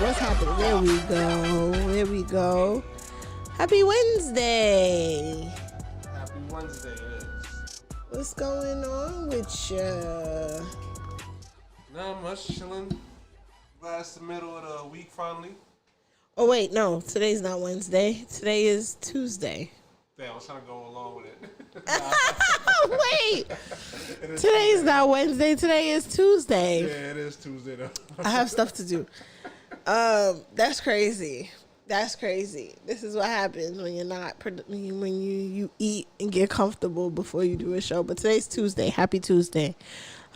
What's happening? There we go. There we go. Happy Wednesday. Happy Wednesday it is. What's going on with ya? Not much, chilling. Glad it's the middle of the week finally. Oh wait, no. Today's not Wednesday. Today is Tuesday. Damn, I was trying to go along with it. Wait. Today's not Wednesday. Today is Tuesday. Yeah, it is Tuesday though. I have stuff to do. That's crazy. That's crazy. This is what happens when you're not when you eat and get comfortable before you do a show. But today's Tuesday. Happy Tuesday.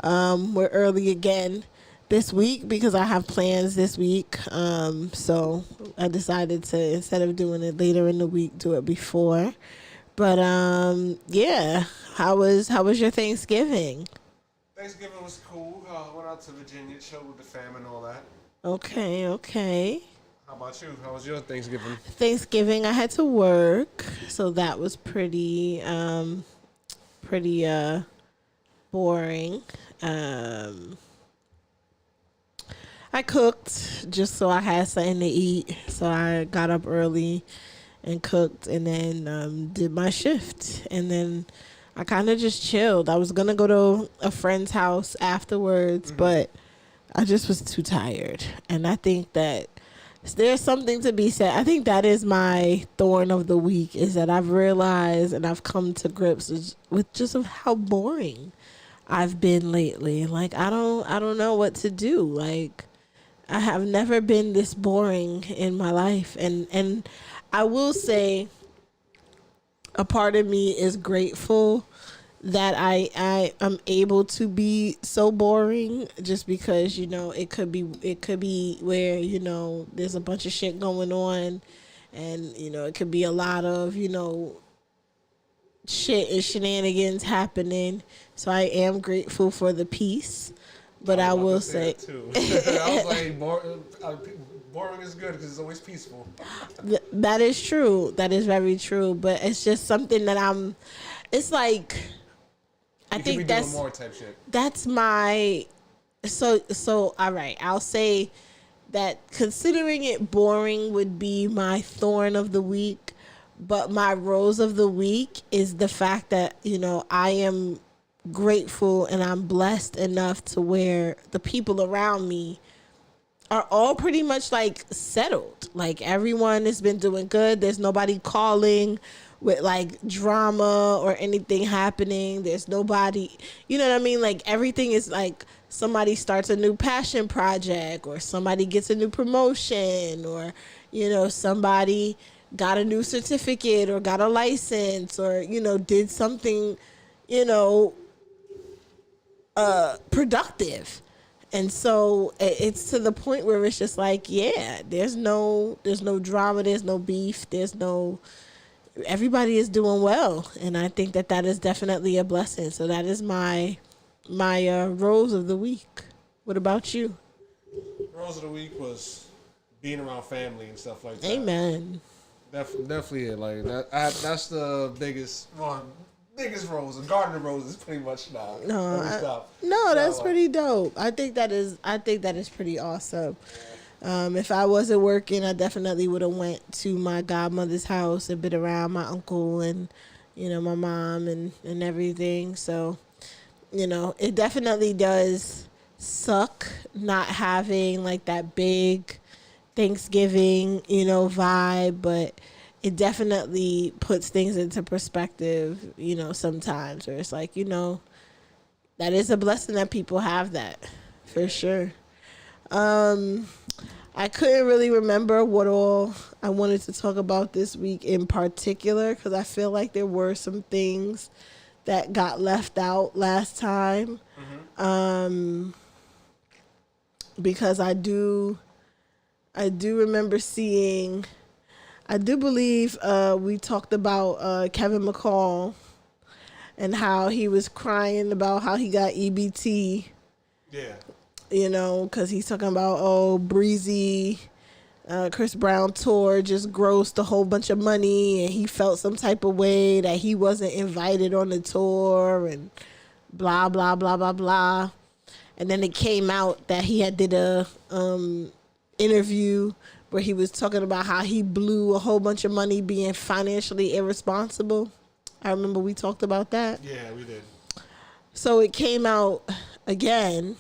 We're early again this week because I have plans this week. So I decided to, instead of doing it later in the week, do it before. But yeah. How was your Thanksgiving? Thanksgiving was cool. Went out to Virginia, chilled with the fam and all that. Okay. How about you? How was your Thanksgiving? Thanksgiving, I had to work, so that was pretty boring. I cooked just so I had something to eat. So I got up early and cooked, and then did my shift, and then I kind of just chilled. I was gonna go to a friend's house afterwards, but I just was too tired. And I think that there's something to be said. I think that is my thorn of the week, is that I've realized and I've come to grips with just of how boring I've been lately. Like, I don't know what to do. Like, I have never been this boring in my life. And I will say a part of me is grateful that I am able to be so boring, just because, you know, it could be where, you know, there's a bunch of shit going on, and, you know, it could be a lot of, you know, shit and shenanigans happening. So I am grateful for the peace, but I will say too. I was like, boring is good because it's always peaceful. That is true. That is very true. But it's just something that it's like, I think that's more type shit. That's my so all right. I'll say that considering it boring would be my thorn of the week, but my rose of the week is the fact that, you know, I am grateful and I'm blessed enough to where the people around me are all pretty much like settled. Like, everyone has been doing good. There's nobody calling with like drama or anything happening. There's nobody, you know what I mean? Like, everything is like somebody starts a new passion project, or somebody gets a new promotion, or, you know, somebody got a new certificate or got a license, or, you know, did something, you know, productive. And so it's to the point where it's just like, yeah, there's no drama, there's no beef, everybody is doing well. And I think that is definitely a blessing. So that is my rose of the week. What about you? Rose of the week was being around family and stuff like that. Amen. Definitely it. Like that. That's the biggest one. Biggest rose, a garden of roses, pretty much now. No, that's pretty dope. I think that is pretty awesome. If I wasn't working, I definitely would have went to my godmother's house and been around my uncle and, you know, my mom and everything. So, you know, it definitely does suck not having like that big Thanksgiving, you know, vibe, but it definitely puts things into perspective, you know, sometimes, where it's like, you know, that is a blessing that people have that, for sure. I couldn't really remember what all I wanted to talk about this week in particular, because I feel like there were some things that got left out last time. Because I do remember seeing, I do believe we talked about Kevin McCall and how he was crying about how he got EBT Yeah. You know, because he's talking about, Breezy, Chris Brown tour just grossed a whole bunch of money, and he felt some type of way that he wasn't invited on the tour, and blah, blah, blah, blah, blah. And then it came out that he had did a interview where he was talking about how he blew a whole bunch of money being financially irresponsible. I remember we talked about that. Yeah, we did. So it came out again,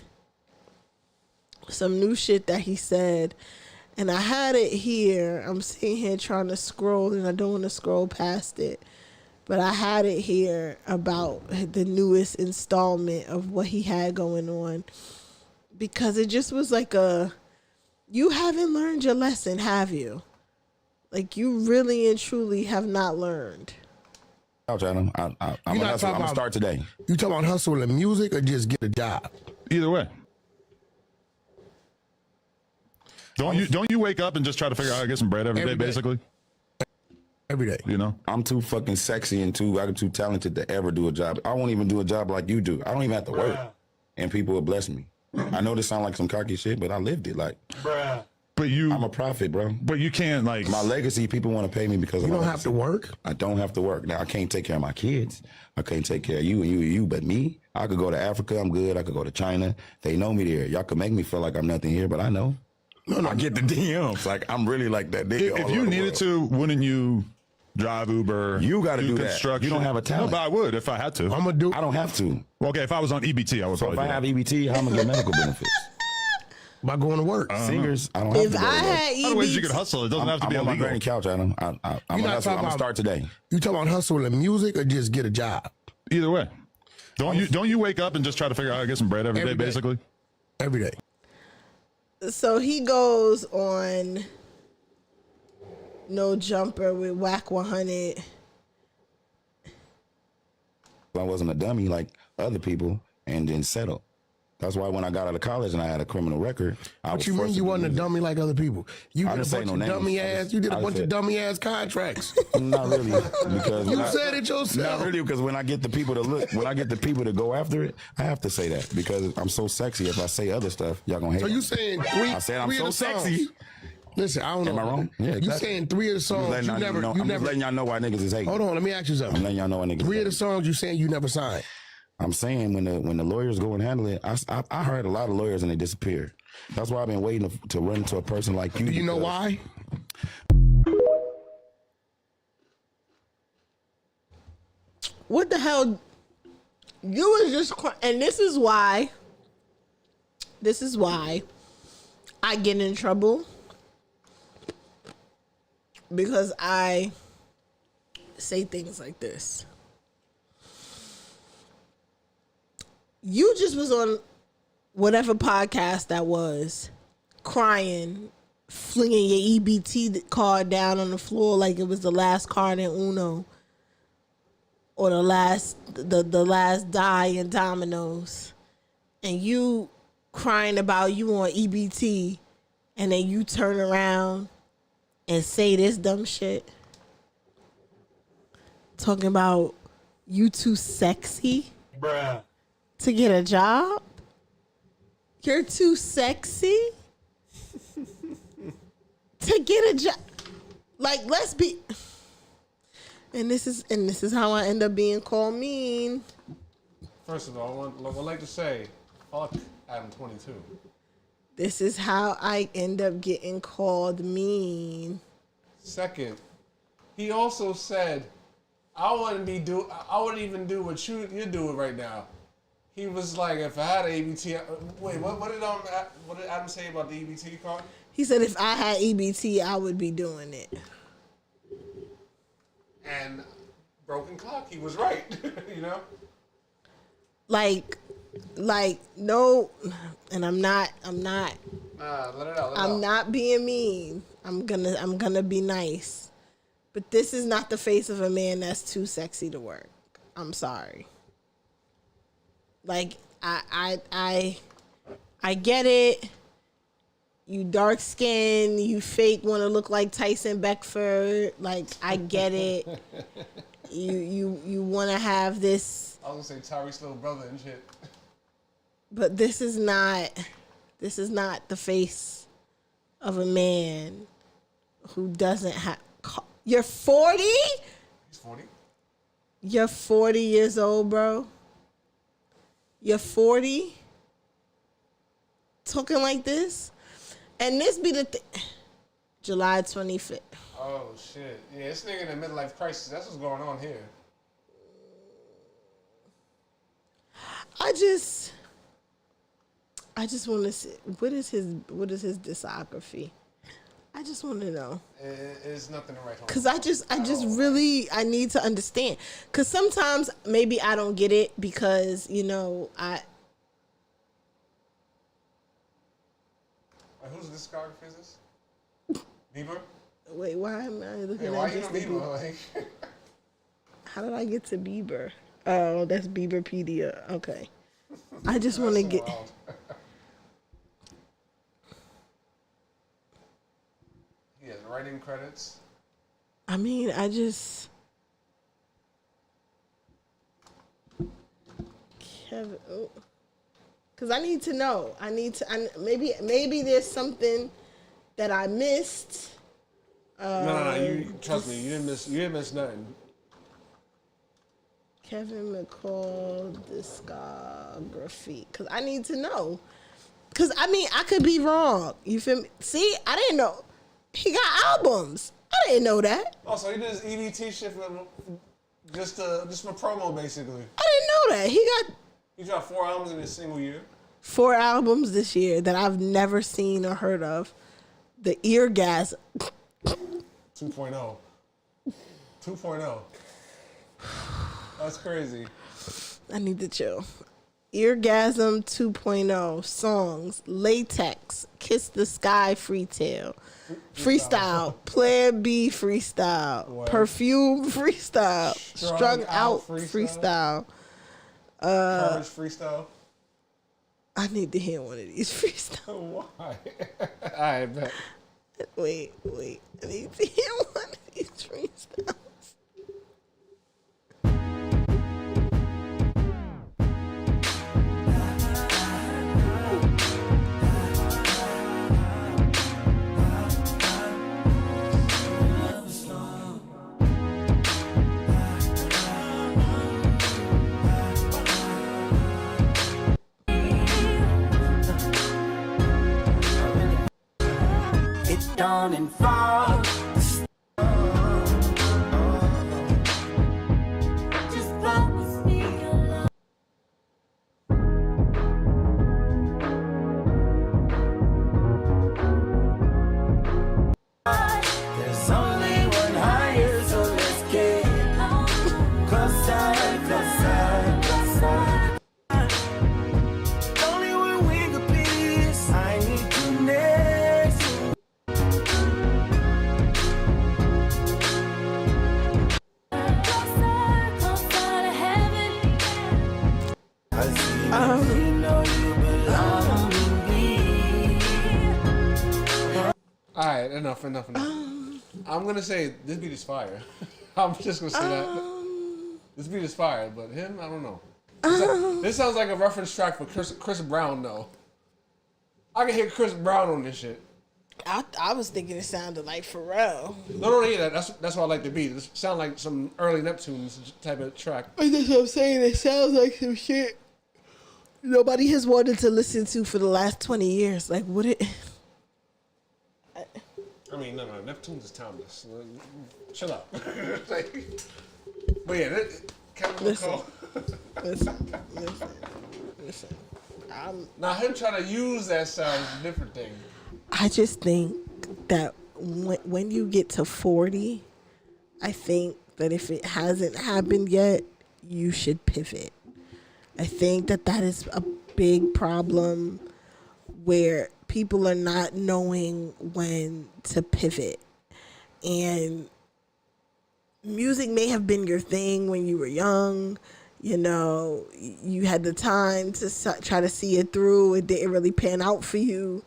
some new shit that he said, and I had it here. I'm sitting here trying to scroll, and I don't want to scroll past it, but I had it here about the newest installment of what he had going on, because it just was like you haven't learned your lesson, have you? Like, you really and truly have not learned. I'm gonna start today. You talking about hustle in music or just get a job? Either way. Don't you wake up and just try to figure out how to get some bread every day, basically? Every day. You know? I'm too fucking sexy and I'm too talented to ever do a job. I won't even do a job like you do. I don't even have to work. And people will bless me. I know this sounds like some cocky shit, but I lived it. Like, but I'm a prophet, bro. But you can't, like, my legacy. People want to pay me because you of don't my have legacy. to work. I don't have to work. Now I can't take care of my kids. I can't take care of you and you. But me, I could go to Africa. I'm good. I could go to China. They know me there. Y'all could make me feel like I'm nothing here, but I know. No, I get the DMs. Like, I'm really like that. If you needed to, wouldn't you drive Uber? You got to do construction? that. You don't have a talent. No, but I would if I had to. I'm gonna do. I don't have to. Well, okay, if I was on EBT, I would So probably if I do have EBT, how am I gonna get medical benefits? By going to work. Singers, I don't have If to go I to work. had Other ways you EBT, could hustle. It doesn't have to I'm be on my illegal. granny couch, Adam. I'm gonna start today. You talking about hustle in music or just get a job? Either way. Don't you wake up and just try to figure out how to get some bread every day, basically? Every day. so he goes on No Jumper with Whack 100. I wasn't a dummy like other people and then settle. That's why when I got out of college and I had a criminal record, What you mean you wasn't a dummy like other people? You I did a didn't say bunch no of names. dummy I ass. just- You did a I bunch just of said- dummy ass contracts. Not really, because You when I- said it yourself. Not really, because when I get the people to look, when I get the people to go after it, I have to say that because I'm so sexy. If I say other stuff, y'all gonna hate. So me. you saying three? I said I'm three so of the songs. sexy. Listen, I don't know. Am I wrong? Yeah, You exactly. saying three of the I'm just songs letting you y'all never, know- you I'm never. just letting y'all know why niggas is hating. Hold on, let me ask you I'm something. letting y'all know why niggas. Three is of the hating. songs you saying you never signed. I'm saying when the lawyers go and handle it, I heard a lot of lawyers and they disappear. That's why I've been waiting to run into a person like you. Do you know because- why? What the hell? You was just and this is why I get in trouble, because I say things like this. You just was on whatever podcast that was, crying, flinging your EBT card down on the floor like it was the last card in Uno, or the last die in Dominoes, and you crying about you on EBT, and then you turn around and say this dumb shit, talking about you too sexy to get a job. You're too sexy to get a job. Like, let's be. And this is how I end up being called mean. First of all, I would like to say, fuck Adam 22. This is how I end up getting called mean. Second, he also said, I wouldn't even do what you're doing right now. He was like, if I had an EBT, wait, what did Adam say about the EBT card? He said if I had EBT, I would be doing it. And broken clock, he was right. You know? Like no, and I'm not Let it out. I'm not being mean. I'm gonna be nice. But this is not the face of a man that's too sexy to work. I'm sorry. Like, I get it. You dark skin, you fake want to look like Tyson Beckford. Like, I get it. You want to have this. I was gonna say Tyreek's little brother and shit. But this is not the face of a man who doesn't have. You're 40? He's 40. You're 40 years old, bro. You're 40? Talking like this? And this be the July 25th. Oh, shit. Yeah, this nigga in a midlife crisis. That's what's going on here. I just want to see what is his discography. I just want to know. It's nothing to write home. Cause I need to understand. Cause sometimes maybe I don't get it because Wait, whose discography is this? Bieber? Wait, why am I looking Hey, at why you just know the Bieber? Like, How did I get to Bieber? Oh, that's Bieberpedia. Okay. I just want to so get. wild. He has writing credits. I mean, I just. Kevin. Oh. Cause I need to know. Maybe there's something that I missed. No. You trust me. You didn't miss nothing. Kevin McCall discography. Cause I need to know. Cause I mean, I could be wrong. You feel me? See, I didn't know he got albums. I didn't know that. Oh, so he did his EBT shit just for promo, basically. I didn't know that. He dropped 4 albums in a single year. 4 albums this year that I've never seen or heard of. The Eargasm. 2.0. 2.0. That's crazy. I need to chill. Eargasm 2.0 songs. Latex. Kiss the Sky freestyle. Plan B freestyle. What? Perfume freestyle. Strung out freestyle. Courage freestyle. I need to hear one of these freestyles. Why? I bet. Wait. I need to hear one of these freestyles. Dawn and fall. Just promise me your love. There's only one higher, so let's get closer, closer. Only when we could peace. I need you next. Alright, enough. I'm gonna say this beat is fire. I'm just gonna say that. This beat is fire, but him, I don't know. This sounds like a reference track for Chris Brown, though. I can hear Chris Brown on this shit. I was thinking it sounded like Pharrell. No, yeah, that's why I like the beat. It sounds like some early Neptunes type of track. That's what I'm saying. It sounds like some shit nobody has wanted to listen to for the last 20 years. Like, would it? I mean, no, Neptunes is timeless. Chill out. But yeah, Kevin McCall. Listen. Now, him trying to use that sound is a different thing. I just think that when you get to 40, I think that if it hasn't happened yet, you should pivot. I think that is a big problem where people are not knowing when to pivot. And music may have been your thing when you were young. You know, you had the time to try to see it through. It didn't really pan out for you.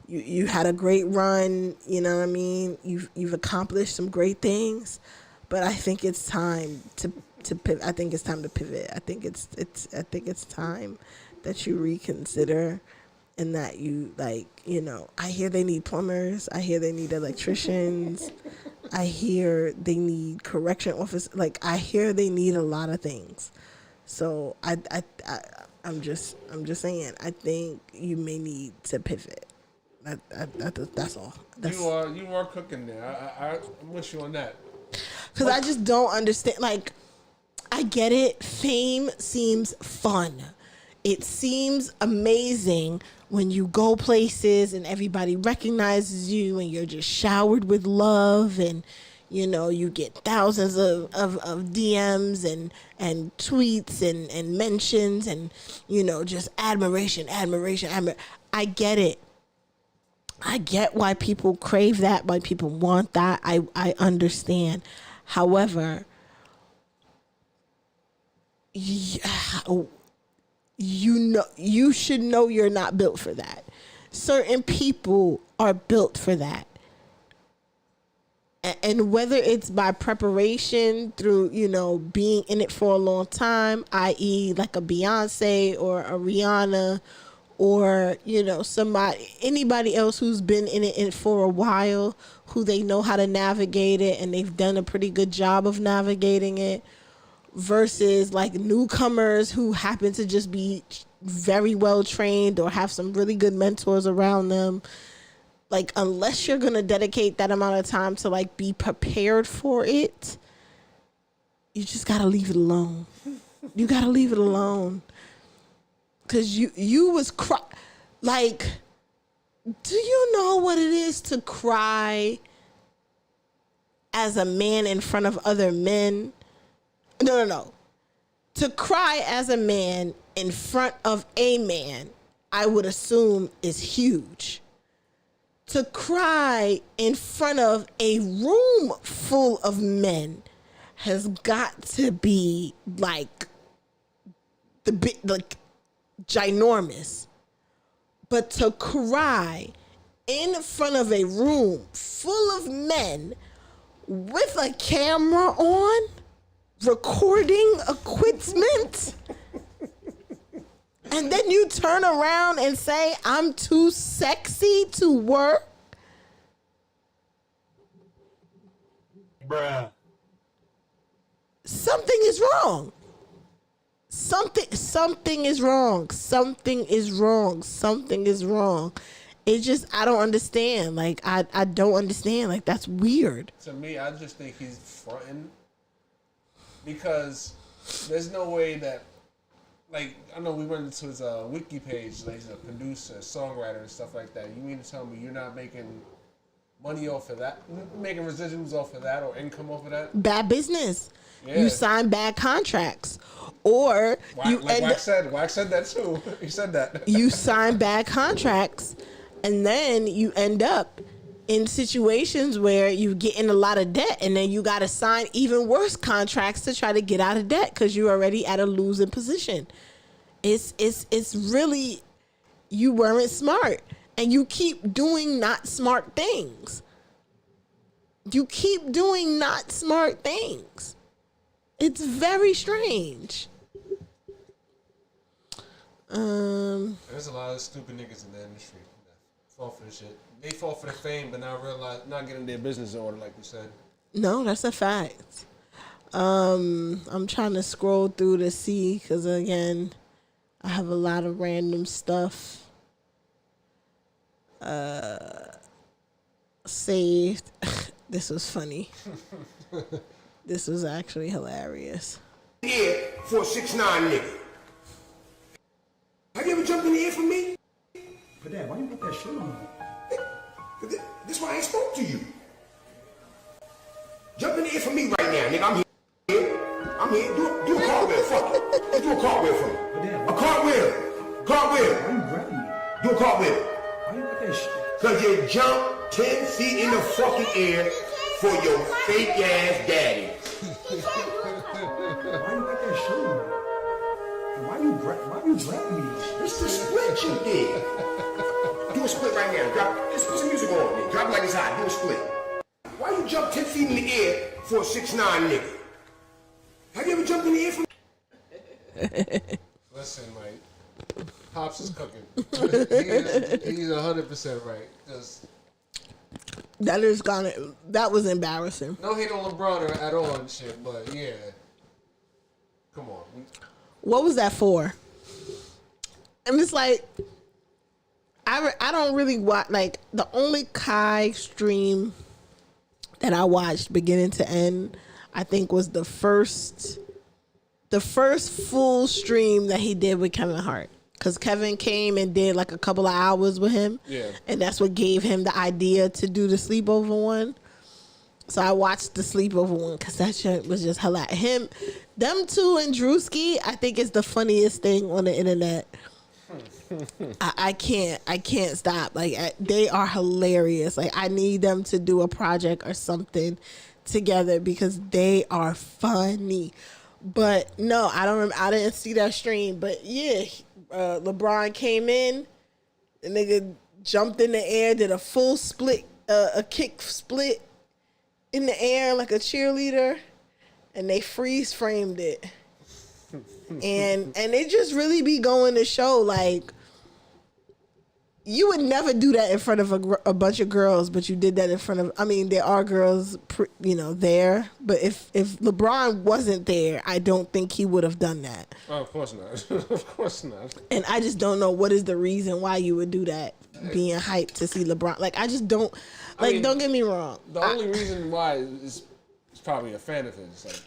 You had a great run. You know what I mean? You've accomplished some great things, but I think it's time to pivot. I think it's time to pivot. I think it's time that you reconsider and that you, like, you know, I hear they need plumbers. I hear they need electricians. I hear they need correction officers. Like, I hear they need a lot of things. So I'm just saying, I think you may need to pivot. That's all. You are cooking there. I'm with you on that. Because I just don't understand. Like, I get it. Fame seems fun. It seems amazing when you go places and everybody recognizes you and you're just showered with love, and you know, you get thousands of DMs and tweets and mentions, and you know, just admiration. I get it. I get why people crave that, why people want that. I understand. However, you should know you're not built for that. Certain people are built for that. And whether it's by preparation through, you know, being in it for a long time, i.e. like a Beyonce or a Rihanna, or, you know, anybody else who's been in it for a while, who they know how to navigate it and they've done a pretty good job of navigating it, versus like newcomers who happen to just be very well trained or have some really good mentors around them. Like, unless you're going to dedicate that amount of time to like be prepared for it, you just got to leave it alone. You got to leave it alone. Cause you was like, do you know what it is to cry as a man in front of other men? No. To cry as a man in front of a man, I would assume is huge. To cry in front of a room full of men has got to be like ginormous. But to cry in front of a room full of men with a camera on, recording equipment, and then you turn around and say, I'm too sexy to work. Bruh. Something is wrong. Something is wrong. Something is wrong. Something is wrong. It's just, I don't understand. Like, I don't understand. Like, that's weird. To me, I just think he's fronting, because there's no way that, like, I know we went into his wiki page, like he's a producer, songwriter, and stuff like that. You mean to tell me you're not making money off of that? Making residuals off of that or income off of that? Bad business. Yeah. You sign bad contracts. Or Wax said that too. He said that. You sign bad contracts, and then you end up in situations where you get in a lot of debt, and then you got to sign even worse contracts to try to get out of debt because you're already at a losing position. It's really, you weren't smart, and you keep doing not smart things. You keep doing not smart things. It's very strange. There's a lot of stupid niggas in the industry that fall for this shit. They fall for the fame, but not getting their business in order, like you said. No, that's a fact. I'm trying to scroll through to see, because again, I have a lot of random stuff saved. This was funny. This was actually hilarious. Yeah, for a 6'9" nigga. Have you ever jumped in the air for me? But Dad, why you put that shit on? This why I ain't spoke to you. Jump in the air for me right now, nigga. I'm here. Do a cartwheel. Fuck it. Let's do a cartwheel for me. But Dad, A cartwheel. why you grabbing me? Do a cartwheel. Why you put that shit? Cause you jumped 10 feet in the fucking air for your fake ass daddy. Why you put that shit on? And why you grabbing me? It's the split you did. Do a split right now. Just put some music on. Man. Drop it like it's hot. Do a split. Why you jump 10 feet in the air for a 6'9" nigga? Have you ever jumped in the air for? Listen, Mike. Pops is cooking. He's 100% right. That was embarrassing. No hate on LeBron at all and shit, but yeah. Come on. What was that for? And it's like, I don't really watch, like, the only Kai stream that I watched beginning to end, I think was the first full stream that he did with Kevin Hart. Because Kevin came and did like a couple of hours with him. Yeah. And that's what gave him the idea to do the sleepover one. So I watched the sleepover one because that shit was just hilarious. Them two and Drewski, I think is the funniest thing on the internet. I can't stop. Like, they are hilarious. Like, I need them to do a project or something together because they are funny. But no, I didn't see that stream. But yeah, LeBron came in, the nigga jumped in the air, did a full split, a kick split in the air like a cheerleader, and they freeze framed it. and it just really be going to show, like, you would never do that in front of a bunch of girls, but you did that in front of, I mean, there are girls, there. But if LeBron wasn't there, I don't think he would have done that. Oh, of course not. Of course not. And I just don't know what is the reason why you would do that, being hyped to see LeBron. Like, I just don't, don't get me wrong. The only reason why is probably a fan of his, like,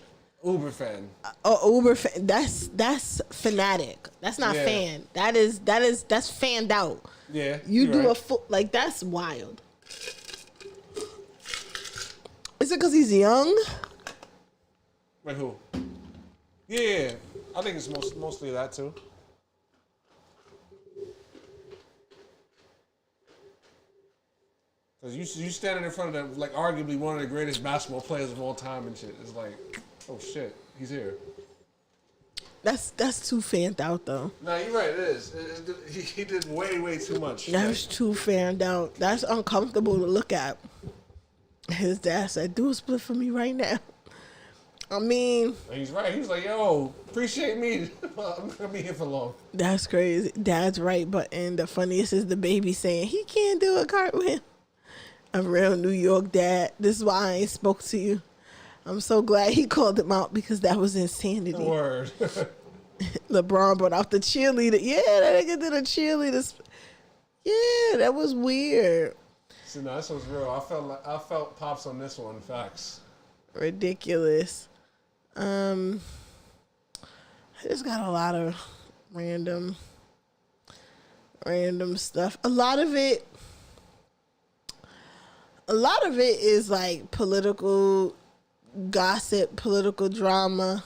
Uber fan. Uber fan, that's fanatic. That's not fan. That's fanned out. Yeah, you do right. a full, like, that's wild. Is it because he's young? Wait, who? Yeah, I think it's mostly that too. Cause you standing in front of like arguably one of the greatest basketball players of all time and shit. It's like, oh shit, he's here. That's too fanned out though. No, you're right. It is. He did way too much. That's too fanned out. That's uncomfortable to look at. His dad said, "Do a split for me right now." I mean, he's right. He's like, "Yo, appreciate me. I'm gonna be here for long." That's crazy. Dad's right, but and the funniest is the baby saying he can't do a cartwheel. A real New York dad. This is why I ain't spoke to you. I'm so glad he called him out because that was insanity. Word. LeBron brought out the cheerleader. Yeah, that nigga did a cheerleader. Yeah, that was weird. See, no, this was real. I felt Pops on this one. Facts. Ridiculous. I just got a lot of random stuff. A lot of it is like political gossip, political drama.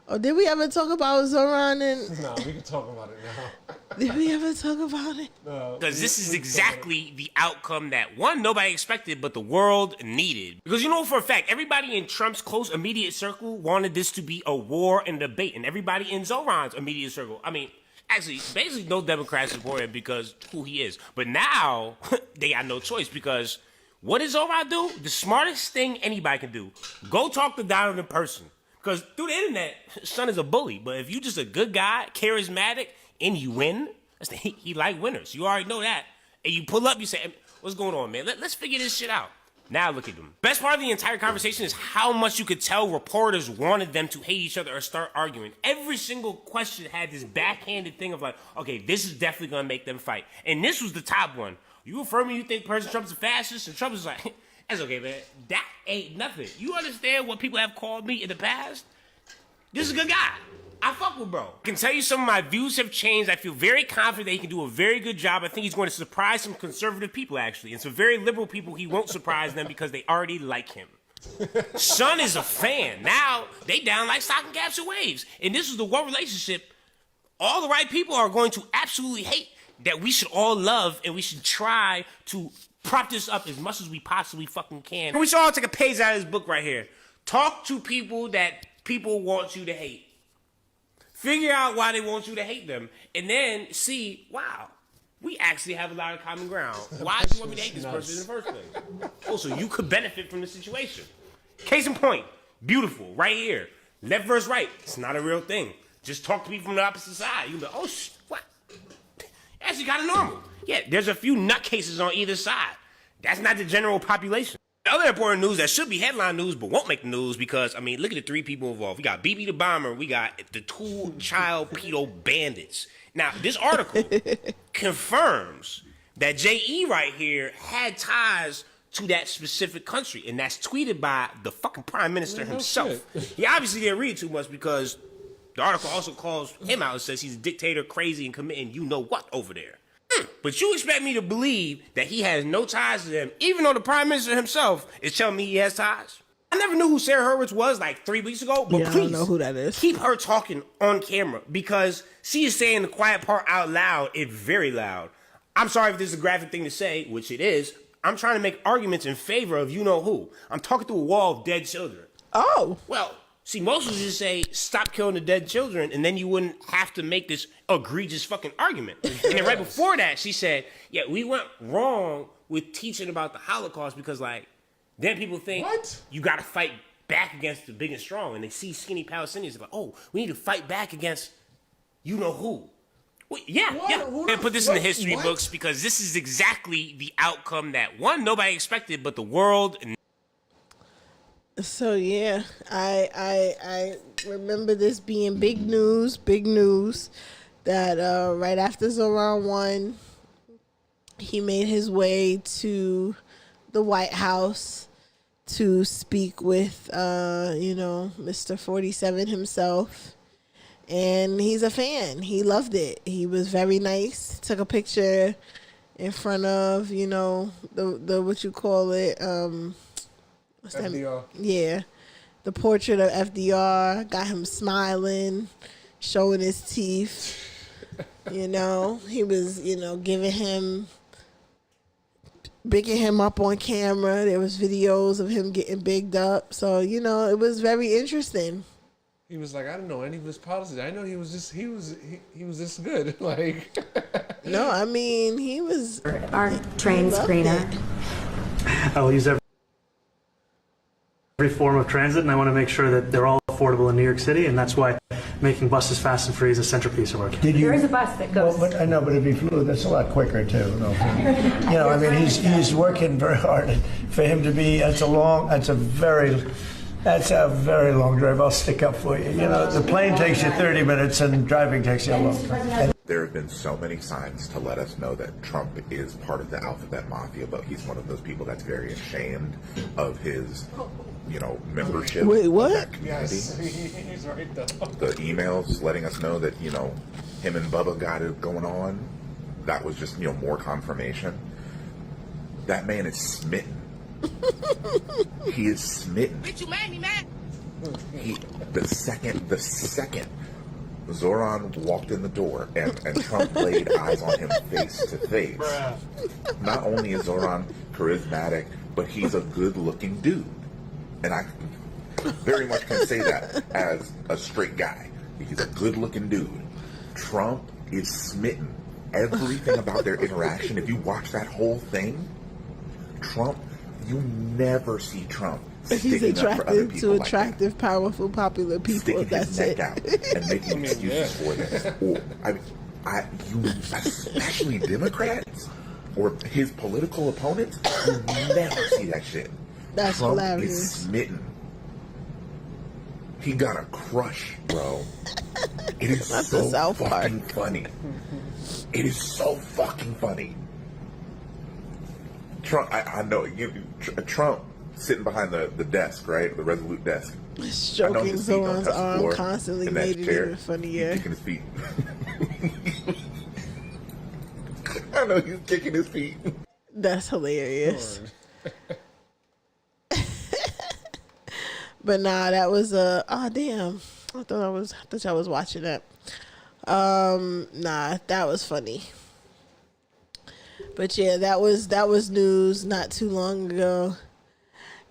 Or did we ever talk about Zoran and... No, we can talk about it now. Did we ever talk about it? No. Because this is exactly the outcome that, one, nobody expected, but the world needed. Because you know for a fact, everybody in Trump's close immediate circle wanted this to be a war and debate. And everybody in Zoran's immediate circle, I mean, actually, basically no Democrats support him because who he is. But now, they got no choice because what does Zoran do? The smartest thing anybody can do. Go talk to Donald in person. Because through the internet, son is a bully. But if you just a good guy, charismatic, and you win, he like winners. You already know that. And you pull up, you say, what's going on, man? Let's figure this shit out. Now look at them. Best part of the entire conversation is how much you could tell reporters wanted them to hate each other or start arguing. Every single question had this backhanded thing of like, okay, this is definitely going to make them fight. And this was the top one. You affirm me you think President Trump's a fascist? And Trump is like... That's okay, man. That ain't nothing. You understand what people have called me in the past? This is a good guy. I fuck with bro. I can tell you some of my views have changed. I feel very confident that he can do a very good job. I think he's going to surprise some conservative people, actually. And some very liberal people, he won't surprise them because they already like him. Son is a fan. Now, they down like stocking caps and waves. And this is the one relationship all the right people are going to absolutely hate that we should all love and we should try to prop this up as much as we possibly fucking can. We should all take a page out of this book right here. Talk to people that people want you to hate. Figure out why they want you to hate them. And then see, wow, we actually have a lot of common ground. Why do you want me to hate this person in the first place? Also, you could benefit from the situation. Case in point, beautiful, right here. Left versus right, it's not a real thing. Just talk to people from the opposite side. You be like, oh, what? actually kind of normal. Yeah, there's a few nutcases on either side. That's not the general population. The other important news that should be headline news but won't make the news because, I mean, look at the 3 people involved. We got BB the Bomber. We got the 2 child pedo bandits. Now, this article confirms that J.E. right here had ties to that specific country, and that's tweeted by the fucking prime minister himself. He obviously didn't read too much because the article also calls him out and says he's a dictator, crazy, and committing you know what over there. But you expect me to believe that he has no ties to them, even though the prime minister himself is telling me he has ties? I never knew who Sarah Hurwitz was like 3 weeks ago, but yeah, please I don't know who that is. Keep her talking on camera because she is saying the quiet part out loud. It's very loud. I'm sorry if this is a graphic thing to say, which it is. I'm trying to make arguments in favor of you know who. I'm talking through a wall of dead children. Oh. Well, see, most would just say, stop killing the dead children, and then you wouldn't have to make this egregious fucking argument. And then right before that, she said, yeah, we went wrong with teaching about the Holocaust because, like, then people think you got to fight back against the big and strong, and they see skinny Palestinians, they're like, oh, we need to fight back against you know who. Well, yeah. And put this in the history books because this is exactly the outcome that, one, nobody expected, but the world... So yeah, I remember this being big news that right after Zoran won, he made his way to the White House to speak with Mr. 47 himself, and he's a fan. He loved it. He was very nice. Took a picture in front of the what you call it. What's that? FDR. Yeah. The portrait of FDR. Got him smiling, showing his teeth. He was, bigging him up on camera. There was videos of him getting bigged up. So, it was very interesting. He was like, I didn't know any of his policies. I know he was this good. Like, no, I mean, he was our train screener. I will use every form of transit, and I want to make sure that they're all affordable in New York City, and that's why making buses fast and free is a centerpiece of our campaign. There is a bus that goes. Well, I know, but it'd be fluid. That's a lot quicker too. I mean, he's working very hard. For him to be, that's a very long drive. I'll stick up for you. The plane takes you 30 minutes, and driving takes you a long time. There have been so many signs to let us know that Trump is part of the alphabet mafia, but he's one of those people that's very ashamed of his, membership. Wait, what? Of that community. yes, he's right though. The emails letting us know that, him and Bubba got it going on, that was just, more confirmation. That man is smitten. He is smitten. Bitch, you made me mad. The second Zoran walked in the door and Trump laid eyes on him face to face. Not only is Zoran charismatic, but he's a good-looking dude. And I very much can say that as a straight guy. He's a good-looking dude. Trump is smitten. Everything about their interaction, if you watch that whole thing, Trump, you never see Trump he's attractive to attractive, powerful, popular people. Sticking That's his neck it. out and making excuses for them. Or, you especially Democrats or his political opponents, you never see that shit. That's Trump hilarious. is smitten. He got a crush, bro. It is That's so the South fucking Park. funny. It is so fucking funny. Trump, I know Trump sitting behind the desk, right? The Resolute desk. Stroking Zoran's arm constantly made it even funnier. Kicking his feet. I know he's kicking his feet. That's hilarious. But nah, that was oh damn. I thought I was watching that. Nah, that was funny. But yeah, that was news not too long ago.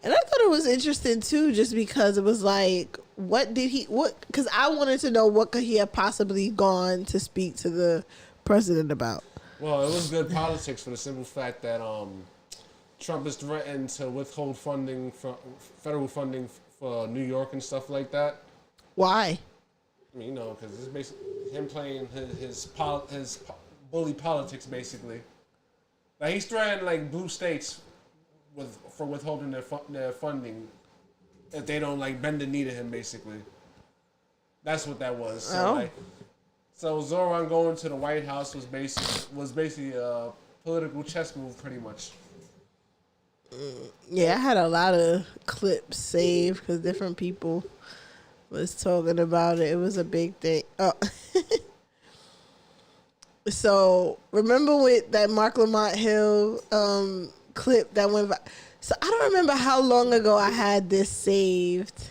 And I thought it was interesting too, just because it was like, because I wanted to know what could he have possibly gone to speak to the president about. Well, it was good politics for the simple fact that Trump is threatened to withhold federal funding for New York and stuff like that. Why? I mean, because it's basically him playing his bully politics, basically. Like he's threatening like blue states for withholding their funding if they don't like bend the knee to him, basically. That's what that was. So so Zoran going to the White House was basically a political chess move, pretty much. Yeah, I had a lot of clips saved because different people was talking about it. It was a big thing. Oh. So remember with that Mark Lamont Hill clip that went. So I don't remember how long ago I had this saved.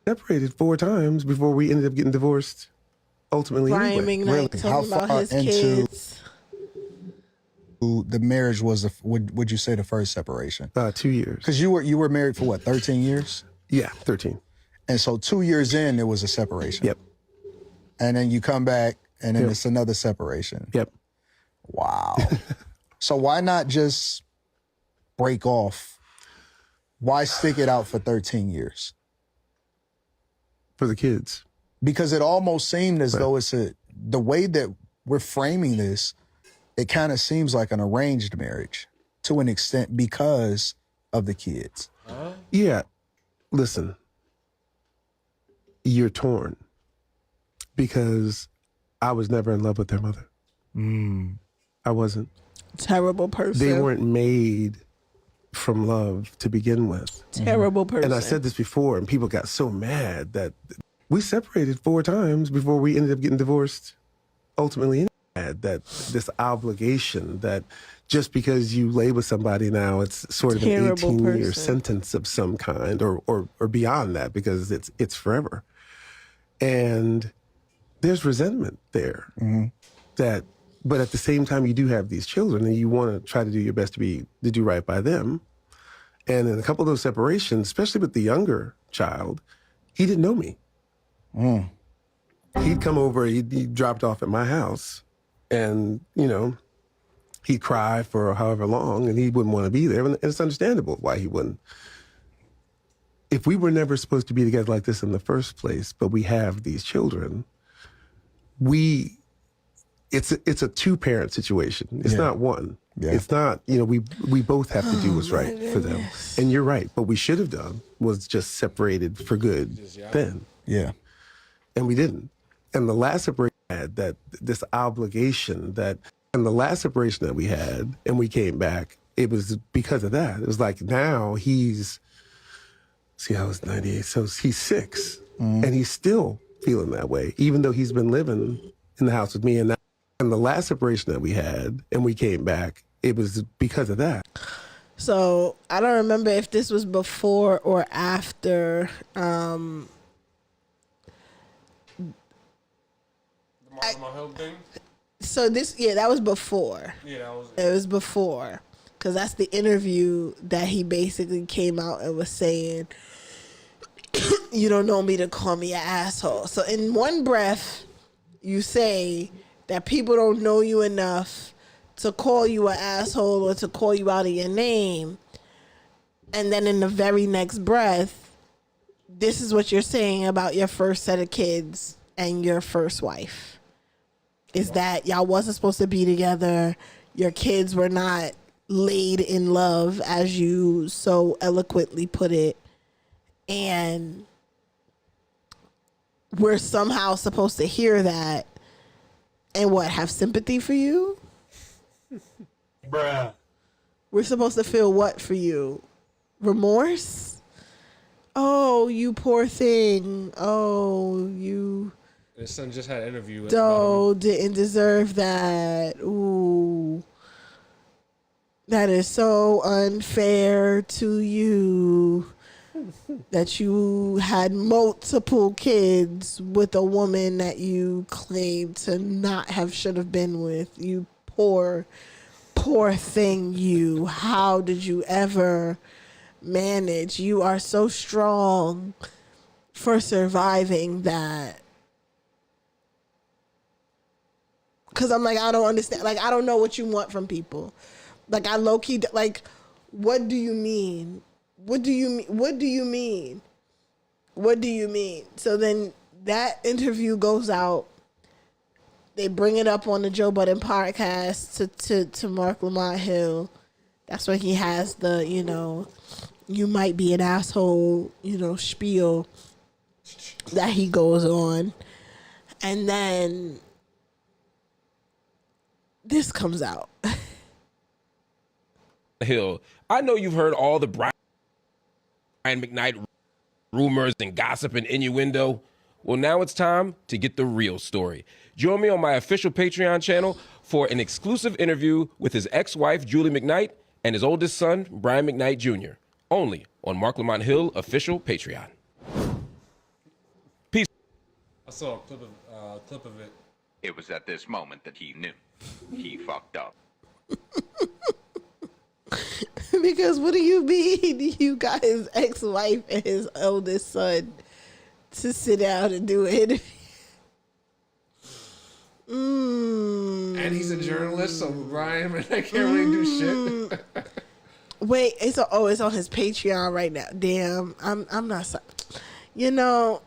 Separated 4 times before we ended up getting divorced. Ultimately, Brian anyway. McKnight talking about his kids. The marriage was would you say the first separation? 2 years. Because you were married for what, 13 years? Yeah, 13. And so 2 years in, there was a separation. Yep. And then you come back, and then it's another separation. Yep. Wow. So why not just break off? Why stick it out for 13 years? For the kids. Because it almost seemed as though the way that we're framing this, it kind of seems like an arranged marriage to an extent because of the kids. Yeah. Listen, you're torn because I was never in love with their mother. I wasn't. Terrible person. They weren't made from love to begin with. Terrible person. And I said this before, and people got so mad that we separated 4 times before we ended up getting divorced. Ultimately, that this obligation that just because you lay with somebody now, it's sort of an 18-year sentence of some kind, or beyond that, because it's forever. And there's resentment there. But at the same time, you do have these children, and you want to try to do your best to do right by them. And in a couple of those separations, especially with the younger child, he didn't know me. He'd come over, he'd dropped off at my house, and, he'd cry for however long, and he wouldn't want to be there. And it's understandable why he wouldn't. If we were never supposed to be together like this in the first place, but we have these children, it's a 2-parent situation. It's not one. Yeah. It's not, we both have to do what's right for them. And you're right. What we should have done was just separated for good then. Yeah. And we didn't. And the last separation we had, this obligation and the last separation that we had, and we came back, it was because of that. It was like now I was 98, so he's 6, and he's still feeling that way, even though he's been living in the house with me. And the last separation that we had, and we came back, it was because of that. So I don't remember if this was before or after. The Mark Hill thing? So that was before. Yeah, that was it. It was before. Because that's the interview that he basically came out and was saying, you don't know me to call me an asshole. So in one breath, you say that people don't know you enough to call you an asshole or to call you out of your name. And then in the very next breath, this is what you're saying about your first set of kids and your first wife. Is that y'all wasn't supposed to be together. Your kids were not laid in love, as you so eloquently put it. And we're somehow supposed to hear that and have sympathy for you? Bruh. We're supposed to feel what for you? Remorse? Oh, you poor thing. Oh, you... His son just had an interview with didn't deserve that. Ooh. That is so unfair to you that you had multiple kids with a woman that you claimed to not should have been with. You poor thing, you. How did you ever manage? You are so strong for surviving that. Because I'm like, I don't understand. Like, I don't know what you want from people. Like, I low-key, like, what do you mean? What do you mean? What do you mean? What do you mean? So then that interview goes out, they bring it up on the Joe Budden podcast to Mark Lamont Hill. That's when he has the, you might be an asshole, spiel that he goes on. And then this comes out. Hill, I know you've heard all the Brian McKnight rumors and gossip and innuendo. Well, now it's time to get the real story. Join me on my official Patreon channel for an exclusive interview with his ex-wife, Julie McKnight, and his oldest son, Brian McKnight Jr., only on Mark Lamont Hill official Patreon. Peace. I saw a clip of it. It was at this moment that he knew. He fucked up. Because what do you mean you got his ex-wife and his eldest son to sit down and do an interview? And he's a journalist, so Brian I can't really do shit. Wait, it's on his Patreon right now. Damn, I'm not sorry. Niggas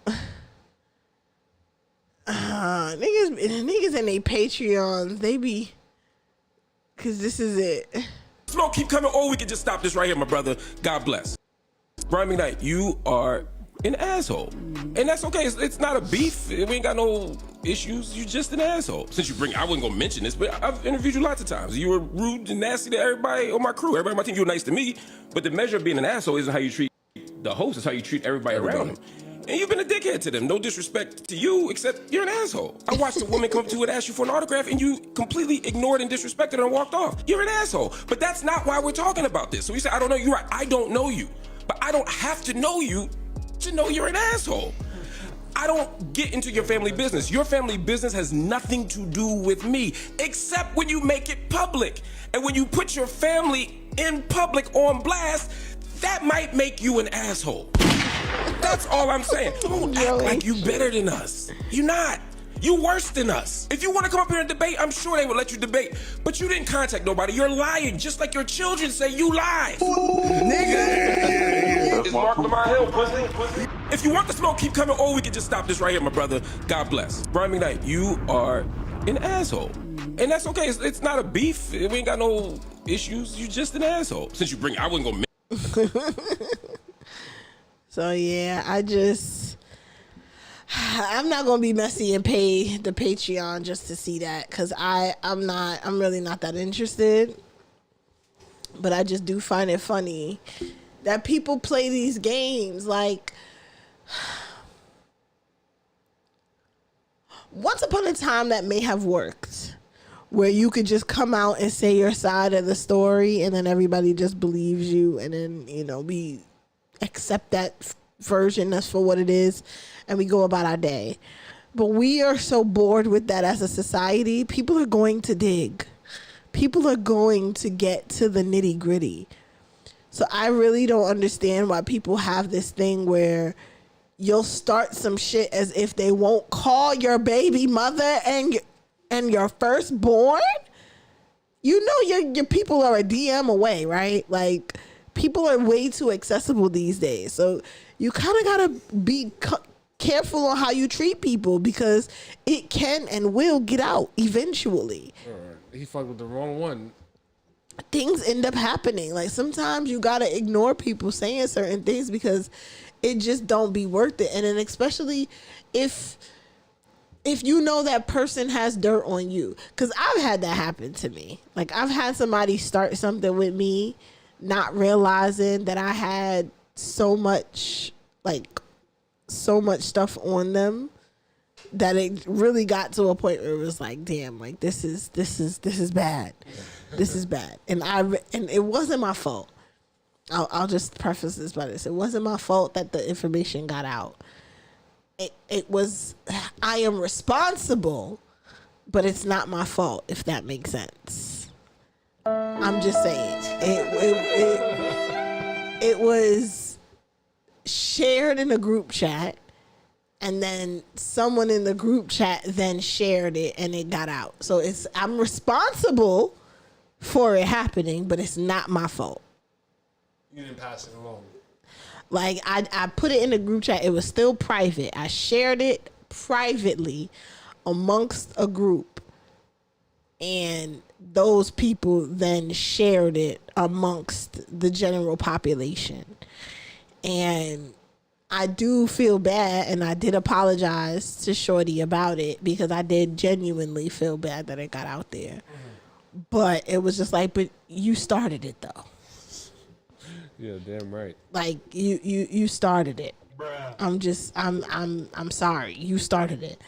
in their Patreons, they be, cause this is it. Smoke keep coming, or we can just stop this right here, my brother. God bless. Brian McKnight, you are an asshole. And that's okay. It's not a beef. We ain't got no issues. You're just an asshole. I wasn't gonna mention this, but I've interviewed you lots of times. You were rude and nasty to everybody on my crew. Everybody on my team, you were nice to me. But the measure of being an asshole isn't how you treat the host, it's how you treat everybody around him. And you've been a dickhead to them. No disrespect to you, except you're an asshole. I watched a woman come up to you and ask you for an autograph, and you completely ignored and disrespected her and walked off. You're an asshole. But that's not why we're talking about this. So you say, I don't know you. Right. I don't know you. But I don't have to know you to know you're an asshole. I don't get into your family business. Your family business has nothing to do with me, except when you make it public. And when you put your family in public on blast, that might make you an asshole. That's all I'm saying. Don't act like you better than us. You're not. You worse than us. If you want to come up here and debate, I'm sure they would let you debate. But you didn't contact nobody. You're lying, just like your children say you lie. Nigga. It's Mark Lamont Hill, pussy. If you want the smoke, keep coming, or we can just stop this right here, my brother. God bless. Brian McKnight, you are an asshole. And that's okay. It's not a beef. We ain't got no issues. You're just an asshole. I wasn't going to... So yeah, I'm not gonna be messy and pay the Patreon just to see that, because I'm really not that interested. But I just do find it funny that people play these games. Like, once upon a time that may have worked, where you could just come out and say your side of the story, and then everybody just believes you, and then we accept that version that's for what it is, and we go about our day. But we are so bored with that as a society. People are going to dig. People are going to get to the nitty gritty. So I really don't understand why people have this thing where you'll start some shit as if they won't call your baby mother and your firstborn. Your people are a DM away, right? Like, people are way too accessible these days. So you kind of got to be careful on how you treat people, because it can and will get out eventually. He fucked with the wrong one. Things end up happening. Like, sometimes you got to ignore people saying certain things because it just don't be worth it. And then especially if you know that person has dirt on you. Because I've had that happen to me. Like, I've had somebody start something with me, not realizing that I had so much stuff on them that it really got to a point where it was like, damn, like this is bad. This is bad. And it wasn't my fault. I'll just preface this by this. It wasn't my fault that the information got out. It was, I am responsible, but it's not my fault, if that makes sense. I'm just saying. It was shared in a group chat, and then someone in the group chat then shared it, and it got out. So I'm responsible for it happening, but it's not my fault. You didn't pass it along. Like, I put it in the group chat. It was still private. I shared it privately amongst a group, and those people then shared it amongst the general population. And I do feel bad, and I did apologize to Shorty about it, because I did genuinely feel bad that it got out there. But it was just like, but you started it though. Yeah, damn right. Like you started it. I'm sorry. You started it.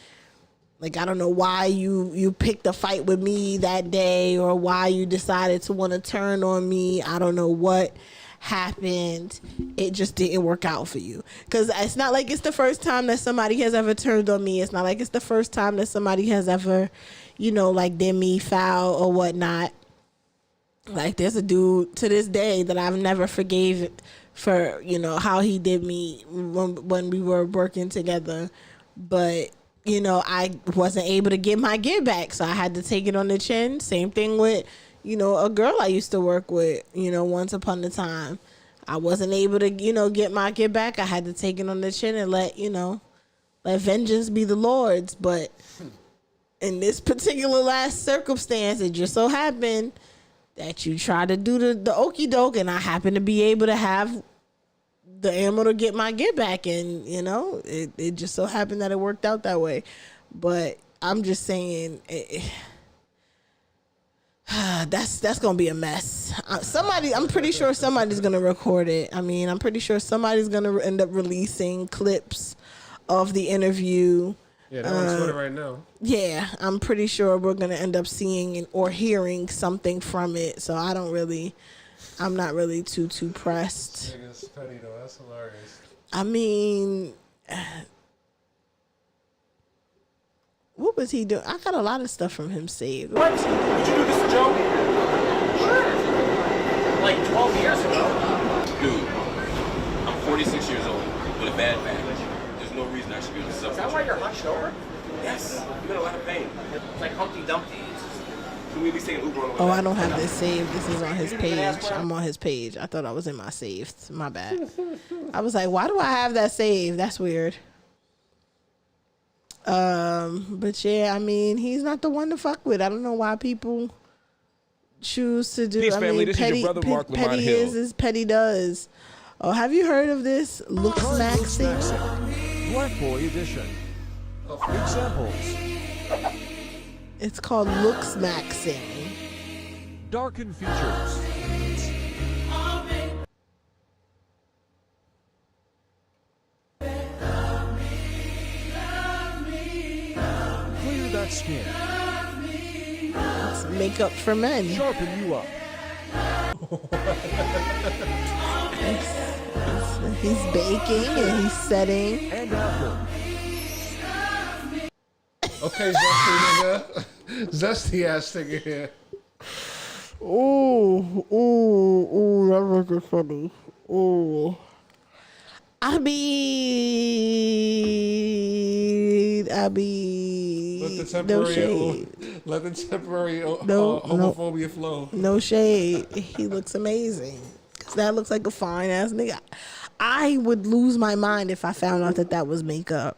Like, I don't know why you picked a fight with me that day, or why you decided to want to turn on me. I don't know what happened. It just didn't work out for you. Because it's not like it's the first time that somebody has ever turned on me. It's not like it's the first time that somebody has ever, like, did me foul or whatnot. Like, there's a dude to this day that I've never forgave for, how he did me when we were working together. But, I wasn't able to get my get back, so I had to take it on the chin. Same thing with, a girl I used to work with, once upon a time. I wasn't able to, get my get back. I had to take it on the chin and let vengeance be the Lord's. But in this particular last circumstance, it just so happened that you try to do the okie doke, and I happen to be able to have the ammo to get my get back, and it just so happened that it worked out that way. But I'm just saying, that's gonna be a mess. I'm pretty sure somebody's gonna record it. I mean, I'm pretty sure somebody's gonna end up releasing clips of the interview. Yeah, they're on Twitter right now. Yeah, I'm pretty sure we're gonna end up seeing or hearing something from it. So I'm not really too pressed. Nigga's petty though. That's hilarious. I mean, what was he doing? I got a lot of stuff from him saved. What? Did you do this to Joe? Sure. Like 12 years ago. Dude, I'm 46 years old with a bad back. There's no reason I should be able to suffer. Is that why you're hunched over? Yes. I'm in a lot of pain. It's like Humpty Dumpty. Can we at least take an Uber on the way Oh, back? I don't have this saved. This is on his page. I'm on his page. I thought I was in my saved. My bad. I was like, why do I have that saved? That's weird. But yeah, I mean, he's not the one to fuck with. I don't know why people choose to do. Peace, I family. mean, This petty, is your brother, Mark Lamont petty Hill. is as petty does. Oh, have you heard of this looks maxing? Black Boy Edition. Examples. It's called looks maxing. Darken features. Clear that skin. It's makeup for men. Sharpen you up. He's baking and he's setting. And after. Okay, zesty nigga. Zesty ass nigga here. Ooh, that was funny. Ooh. I mean, Let the temporary homophobia flow. No shade. He looks amazing. Cause that looks like a fine ass nigga. I would lose my mind if I found out that was makeup.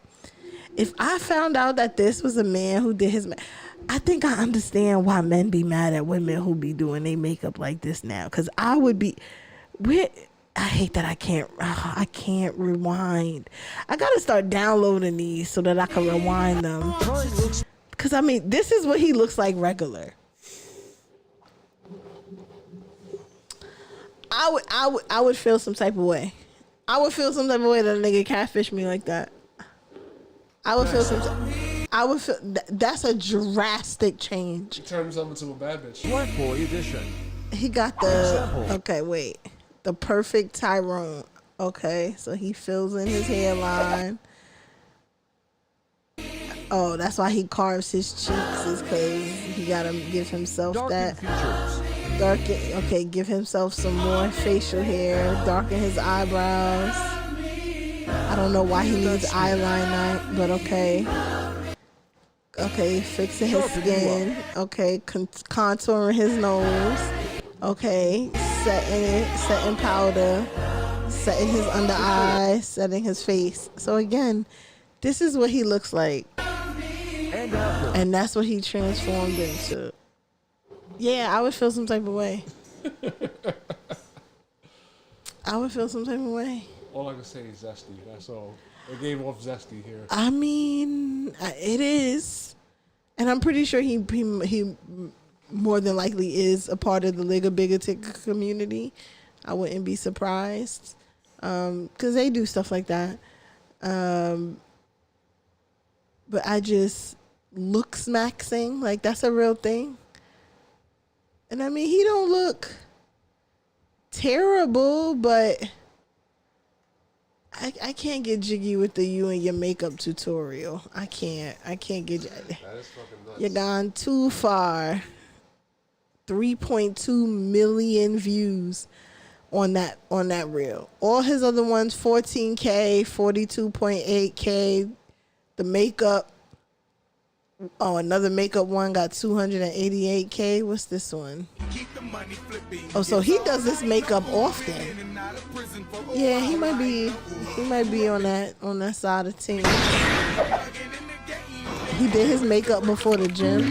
If I found out that this was a man who did his, I think I understand why men be mad at women who be doing their makeup like this now. Cause I would be, I hate that I can't rewind. I gotta start downloading these so that I can rewind them. Cause I mean, this is what he looks like regular. I would feel some type of way. I would feel some type of way that a nigga catfish me like that. I would feel that's a drastic change. He turned himself into a bad bitch. Black Boy Edition. He got the perfect Tyrone. Okay, so he fills in his hairline. Oh, that's why he carves his cheeks, is because he gotta give himself give himself some more facial hair, darken his eyebrows. I don't know why he needs eyeliner, but okay. Okay, fixing his skin. Okay, contouring his nose. Okay, setting powder, setting his under eye, setting his face. So again, this is what he looks like. And And after. And that's what he transformed into. Yeah, I would feel some type of way. I would feel some type of way. All I can say is zesty. That's all. They gave off zesty here. I mean, it is. And I'm pretty sure he more than likely is a part of the Liga Bigoted community. I wouldn't be surprised. Because they do stuff like that. But I just looks maxing. Like, that's a real thing. And I mean, he don't look terrible, but I can't get jiggy with the you and your makeup tutorial. I can't get. That is fucking nuts. You're gone too far. 3.2 million views on that reel. All his other ones, 14K, 42.8K. The makeup. Oh, another makeup one got 288K. What's this one? Oh, so he does this makeup often. Yeah, he might be on that side of team. He did his makeup before the gym.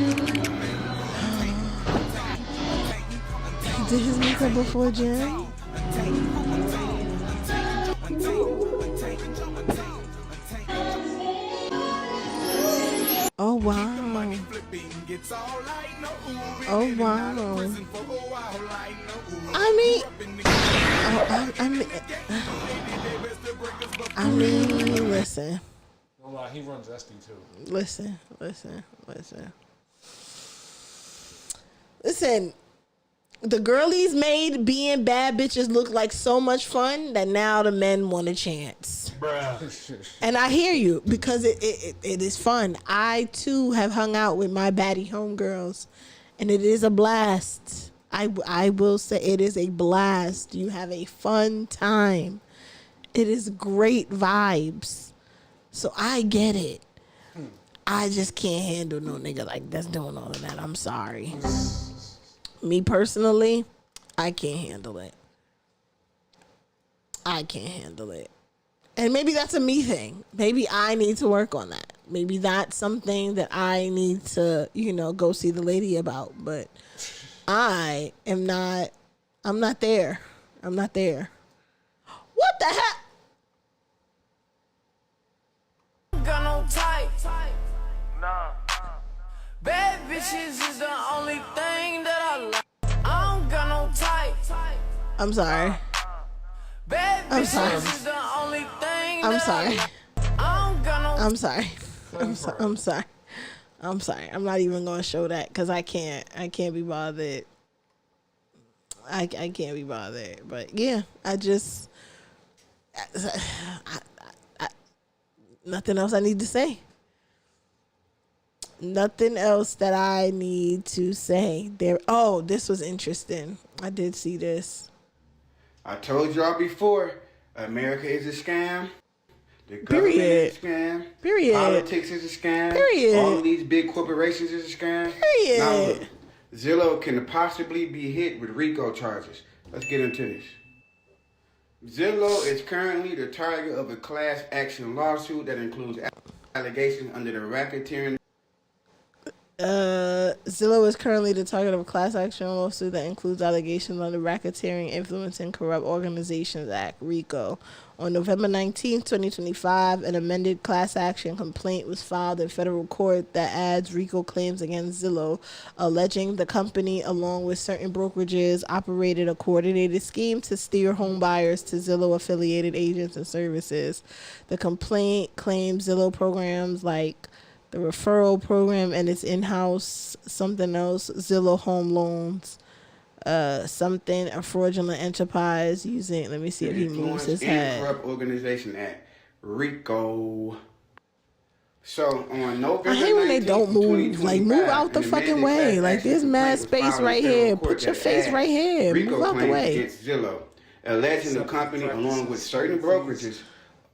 He did his makeup before gym. Oh wow. Oh wow. I mean, listen. No lie, he runs zesty too. Listen. The girlies made being bad bitches look like so much fun that now the men want a chance. Bruh. And I hear you, because it is fun. I too have hung out with my baddie homegirls, and it is a blast. I will say it is a blast. You have a fun time. It is great vibes. So I get it. I just can't handle no nigga like that's doing all of that. I'm sorry. Me personally, I can't handle it. And maybe that's a me thing. Maybe I need to work on that. Maybe that's something that I need to, go see the lady about. But I'm not there. What the heck? Got no type. Nah. Bad bitches is the only thing that I like. I don't got no type. I'm sorry. Bad bitches is the only thing I'm sorry. I don't got no. I'm sorry. I'm sorry. I'm not even gonna show that because I can't be bothered. I can't be bothered. But yeah, I nothing else I need to say. Nothing else that I need to say. This was interesting. I did see this. I told y'all before, America is a scam. The government Period. is a scam. Period. Politics is a scam. Period. All of these big corporations is a scam. Period. Now look, Zillow can possibly be hit with RICO charges. Let's get into this. Zillow is currently the target of a class action lawsuit that includes allegations under the racketeering. Zillow is currently the target of a class action lawsuit that includes allegations on the Racketeering, Influencing Corrupt Organizations Act, RICO. On November 19, 2025, an amended class action complaint was filed in federal court that adds RICO claims against Zillow, alleging the company, along with certain brokerages, operated a coordinated scheme to steer home buyers to Zillow-affiliated agents and services. The complaint claims Zillow programs like the referral program and its in-house something else, Zillow Home Loans, a fraudulent enterprise using, let me see if he moves his head. Corrupt Organization Act, RICO. So on November I hate when they don't move, move out the an fucking amended way. class Like, action there's mad complaint was space filed in right federal here. court Put your that face adds right here. RICO Move out the claims way. against Zillow, alleging the company, along with certain brokerages,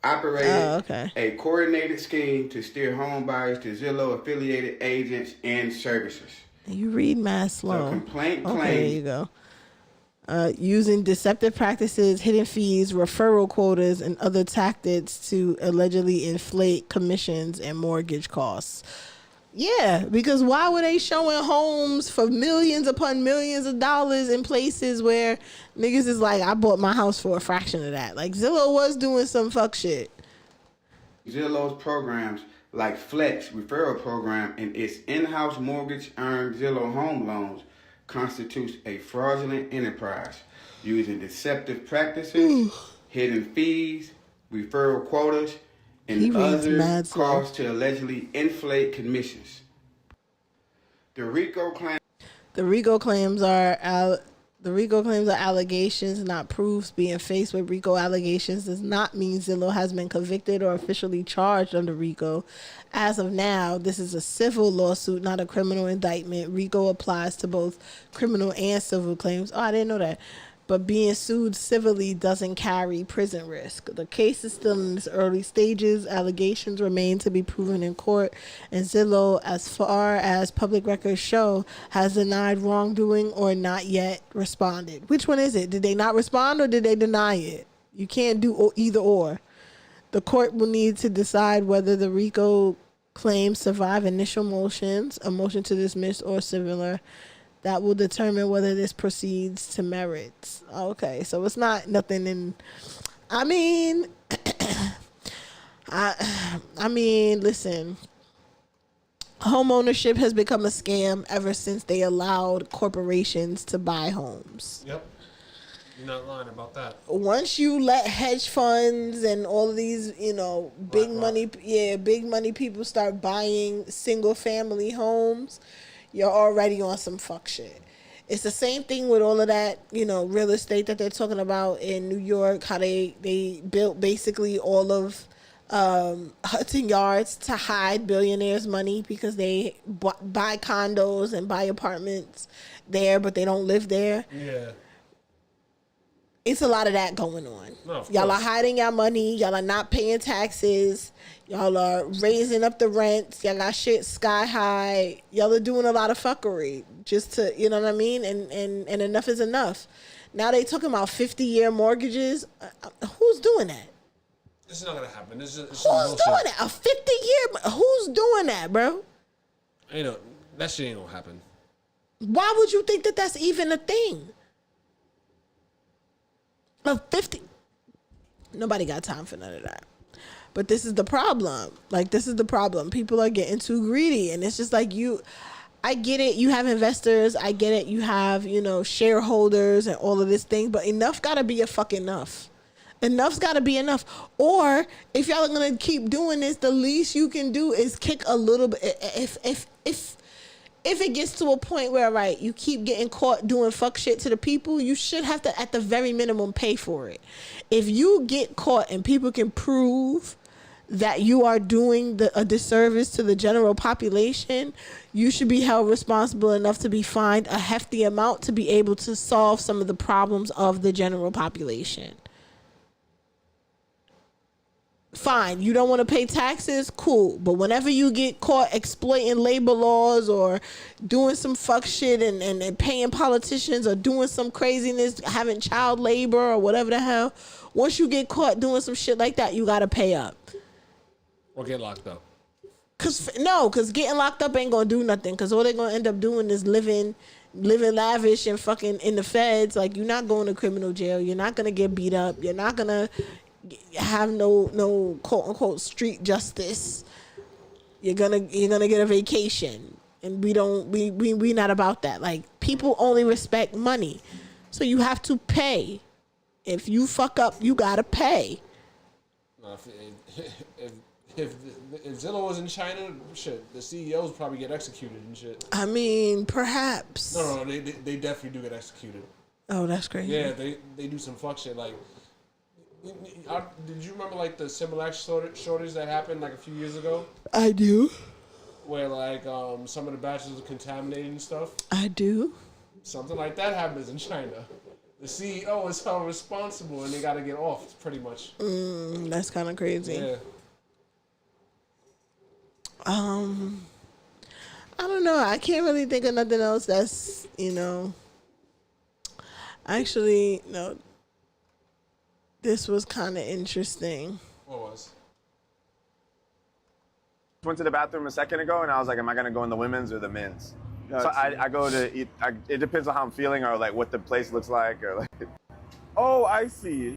operated a coordinated scheme to steer home buyers to Zillow-affiliated agents and services. You read mad slow. The complaint Okay, claims there you go. Using deceptive practices, hidden fees, referral quotas, and other tactics to allegedly inflate commissions and mortgage costs. Yeah, because why were they showing homes for millions upon millions of dollars in places where niggas is like, I bought my house for a fraction of that. Like Zillow was doing some fuck shit. Zillow's programs like Flex referral program and its in-house mortgage earned Zillow home loans constitutes a fraudulent enterprise using deceptive practices, hidden fees, referral quotas, and other costs to allegedly inflate commissions. The RICO claims are allegations, not proofs. Being faced with RICO allegations does not mean Zillow has been convicted or officially charged under RICO. As of now, this is a civil lawsuit, not a criminal indictment. RICO applies to both criminal and civil claims. Oh, I didn't know that. But being sued civilly doesn't carry prison risk. The case is still in its early stages. Allegations remain to be proven in court. And Zillow, as far as public records show, has denied wrongdoing or not yet responded. Which one is it? Did they not respond or did they deny it? You can't do either or. The court will need to decide whether the RICO claims survive initial motions, a motion to dismiss or similar. That will determine whether this proceeds to merits. Okay, so it's not nothing in. I mean, I mean, listen. Home ownership has become a scam ever since they allowed corporations to buy homes. Yep. You're not lying about that. Once you let hedge funds and all of these, you know, big money people start buying single family homes, you're already on some fuck shit. It's the same thing with all of that, you know, real estate that they're talking about in New York, how they built basically all of Hudson Yards to hide billionaires' money because they buy condos and buy apartments there, but they don't live there. Yeah. It's a lot of that going on. No, y'all are hiding your money. Y'all are not paying taxes. Y'all are raising up the rents. Y'all got shit sky high. Y'all are doing a lot of fuckery just to, you know what I mean? And enough is enough. Now they talking about 50-year mortgages. Who's doing that? It's not gonna happen. Who's doing that? A 50-year? Who's doing that, bro? You know, that shit ain't gonna happen. Why would you think that that's even a thing? A 50. Nobody got time for none of that. But this is the problem. Like, this is the problem. People are getting too greedy. And it's just like I get it. You have investors. I get it. You have, you know, shareholders and all of this thing. But enough got to be a fuck enough. Enough's got to be enough. Or if y'all are going to keep doing this, the least you can do is kick a little bit. If it gets to a point where, right, you keep getting caught doing fuck shit to the people, you should have to, at the very minimum, pay for it. If you get caught and people can prove that you are doing a disservice to the general population, you should be held responsible enough to be fined a hefty amount to be able to solve some of the problems of the general population. Fine, you don't want to pay taxes, cool. But whenever you get caught exploiting labor laws or doing some fuck shit and paying politicians or doing some craziness, having child labor or whatever the hell, once you get caught doing some shit like that, you got to pay up. Or get locked up. Cause getting locked up ain't gonna do nothing. Cause all they're gonna end up doing is living lavish and fucking in the feds. Like, you're not going to criminal jail. You're not gonna get beat up. You're not gonna have no quote unquote street justice. You're gonna get a vacation, and we not about that. Like, people only respect money, so you have to pay. If you fuck up, you gotta pay. No, if Zillow was in China, shit, the CEOs would probably get executed and shit. I mean, perhaps. No, they definitely do get executed. Oh, that's crazy. Yeah, they do some fuck shit. Like, did you remember like the Similac shortage that happened like a few years ago? I do. Where like some of the batches were contaminated and stuff. I do. Something like that happens in China. The CEO is held responsible and they got to get off, pretty much. That's kind of crazy. Yeah. I don't know. I can't really think of nothing else that's, you know. Actually, no. This was kind of interesting. What was? went to the bathroom a second ago, and I was like, am I going to go in the women's or the men's? So I go to eat. It depends on how I'm feeling or like what the place looks like or like. Oh, I see.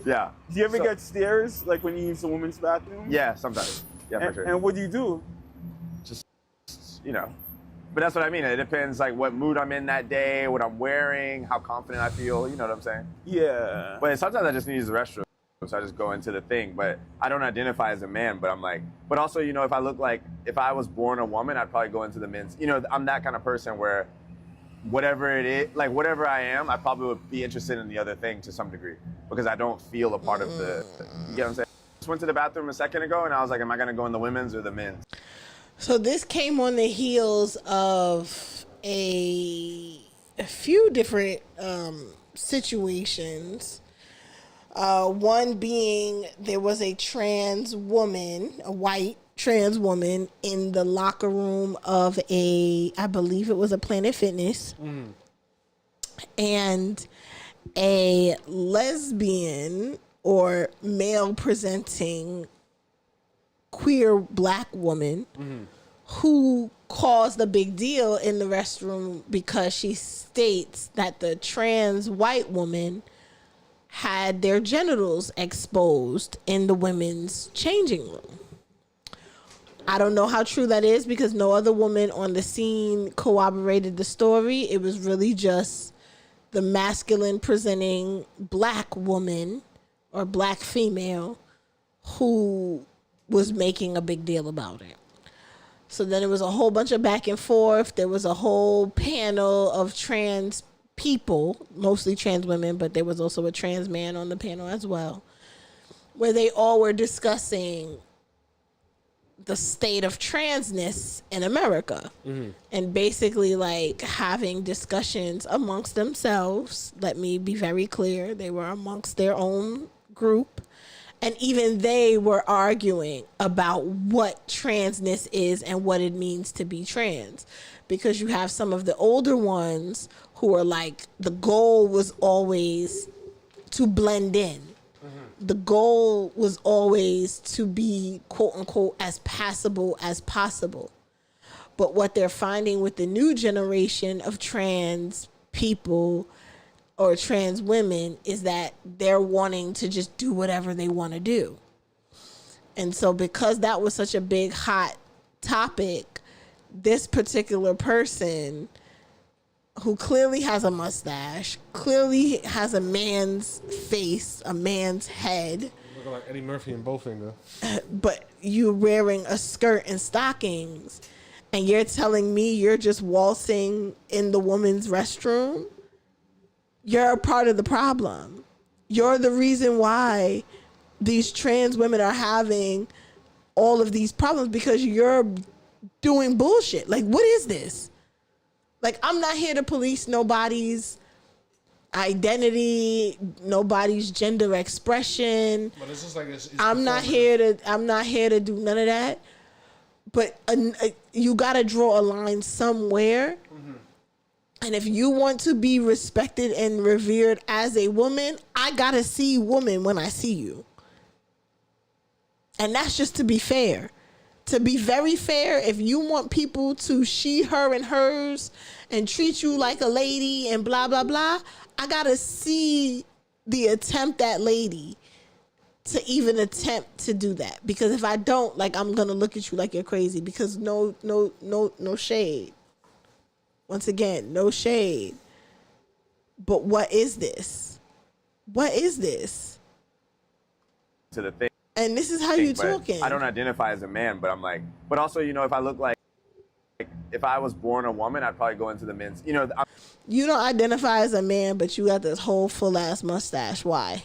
Yeah. Do you ever get stares like when you use the women's bathroom? Yeah, sometimes. Yeah, for sure. And what do you do? Just, But that's what I mean. It depends like what mood I'm in that day, what I'm wearing, how confident I feel. You know what I'm saying? Yeah. But sometimes I just need to use the restroom. So I just go into the thing, but I don't identify as a man, but I'm like, but also, if I was born a woman, I'd probably go into the men's, I'm that kind of person where whatever it is, like whatever I am, I probably would be interested in the other thing to some degree because I don't feel a part of the, you get what I'm saying? I just went to the bathroom a second ago and I was like, am I going to go in the women's or the men's? So this came on the heels of a few different situations. One being there was a trans woman, a white trans woman in the locker room of I believe it was a Planet Fitness. And a lesbian or male presenting queer black woman who caused a big deal in the restroom because she states that the trans white woman had their genitals exposed in the women's changing room. I don't know how true that is because no other woman on the scene corroborated the story. It was really just the masculine presenting black woman or black female who was making a big deal about it. So then it was a whole bunch of back and forth. There was a whole panel of trans people, mostly trans women, but there was also a trans man on the panel as well, where they all were discussing the state of transness in America and basically like having discussions amongst themselves. Let me be very clear. They were amongst their own group. And even they were arguing about what transness is and what it means to be trans. Because you have some of the older ones who are like, the goal was always to blend in. The goal was always to be, quote unquote, as passable as possible. But what they're finding with the new generation of trans people or trans women is that they're wanting to just do whatever they want to do. And so because that was such a big hot topic, this particular person who clearly has a mustache, clearly has a man's face, a man's head. Looking like Eddie Murphy in Bowfinger. But you're wearing a skirt and stockings, and you're telling me you're just waltzing in the woman's restroom? You're a part of the problem. You're the reason why these trans women are having all of these problems because you're doing bullshit. Like, what is this? Like, I'm not here to police nobody's identity, nobody's gender expression. But it's just like I'm not here to do none of that. But you got to draw a line somewhere. And if you want to be respected and revered as a woman, I got to see woman when I see you. And that's just to be fair. To be very fair, if you want people to she, her, and hers and treat you like a lady and blah, blah, blah, I got to see the attempt at lady to even attempt to do that. Because if I don't, like, I'm going to look at you like you're crazy because no shade. Once again, no shade. But what is this? What is this? To the thing. And this is how you talking. I don't identify as a man, but I'm like, but also, if I look like, if I was born a woman, I'd probably go into the men's, you don't identify as a man, but you got this whole full ass mustache. Why?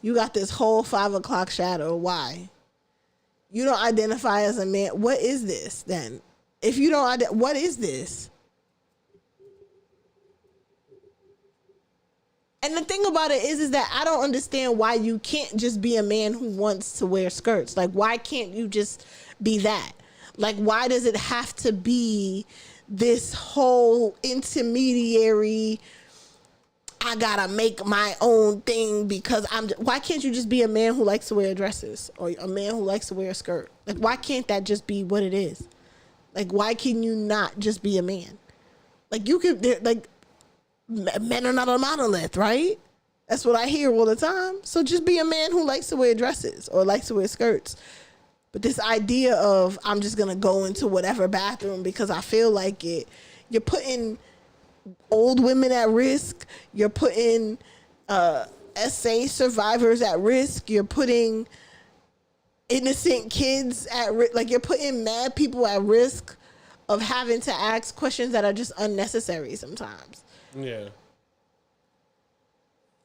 You got this whole 5 o'clock shadow. Why? You don't identify as a man. What is this then? If you don't, what is this? And the thing about it is that I don't understand why you can't just be a man who wants to wear skirts. Like, why can't you just be that? Like, why does it have to be this whole intermediary I gotta make my own thing because why can't you just be a man who likes to wear dresses or a man who likes to wear a skirt? Like, why can't that just be what it is? Like, why can you not just be a man? Like, you could, like, men are not a monolith, right? That's what I hear all the time. So just be a man who likes to wear dresses or likes to wear skirts. But this idea of I'm just going to go into whatever bathroom because I feel like it, you're putting old women at risk. You're putting SA survivors at risk. You're putting innocent kids at risk. Like, you're putting mad people at risk of having to ask questions that are just unnecessary sometimes. Yeah.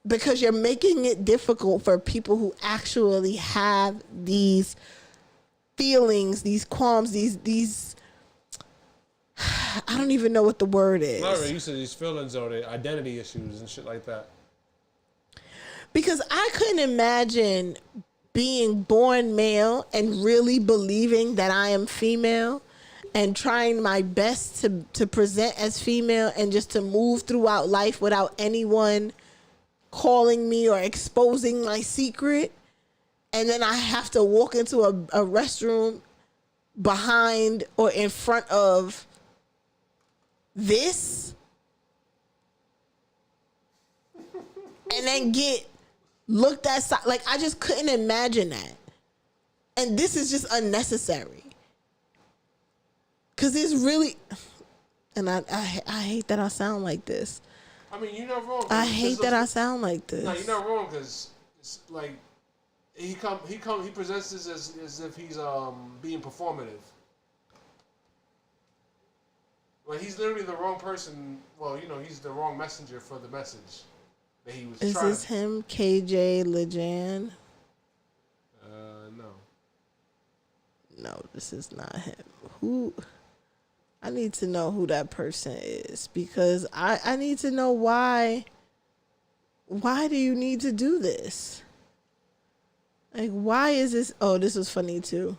Because you're making it difficult for people who actually have these feelings, these qualms, these I don't even know what the word is. Not really. You said these feelings or the identity issues and shit like that. Because I couldn't imagine being born male and really believing that I am female and trying my best to present as female and just to move throughout life without anyone calling me or exposing my secret. And then I have to walk into a restroom behind or in front of this and then get looked at. Like, I just couldn't imagine that. And this is just unnecessary. Because it's really, and I hate that I sound like this. I mean, you're not wrong. I hate that I sound like this. No, you're not wrong because it's like he presents this as if he's being performative. Like, he's literally the wrong person. Well, you know, he's the wrong messenger for the message that he was. Is trying this him, KJ Lejan? No. No, this is not him. Who? I need to know who that person is because I need to know why. Why do you need to do this? Like, why is this? Oh, this was funny too.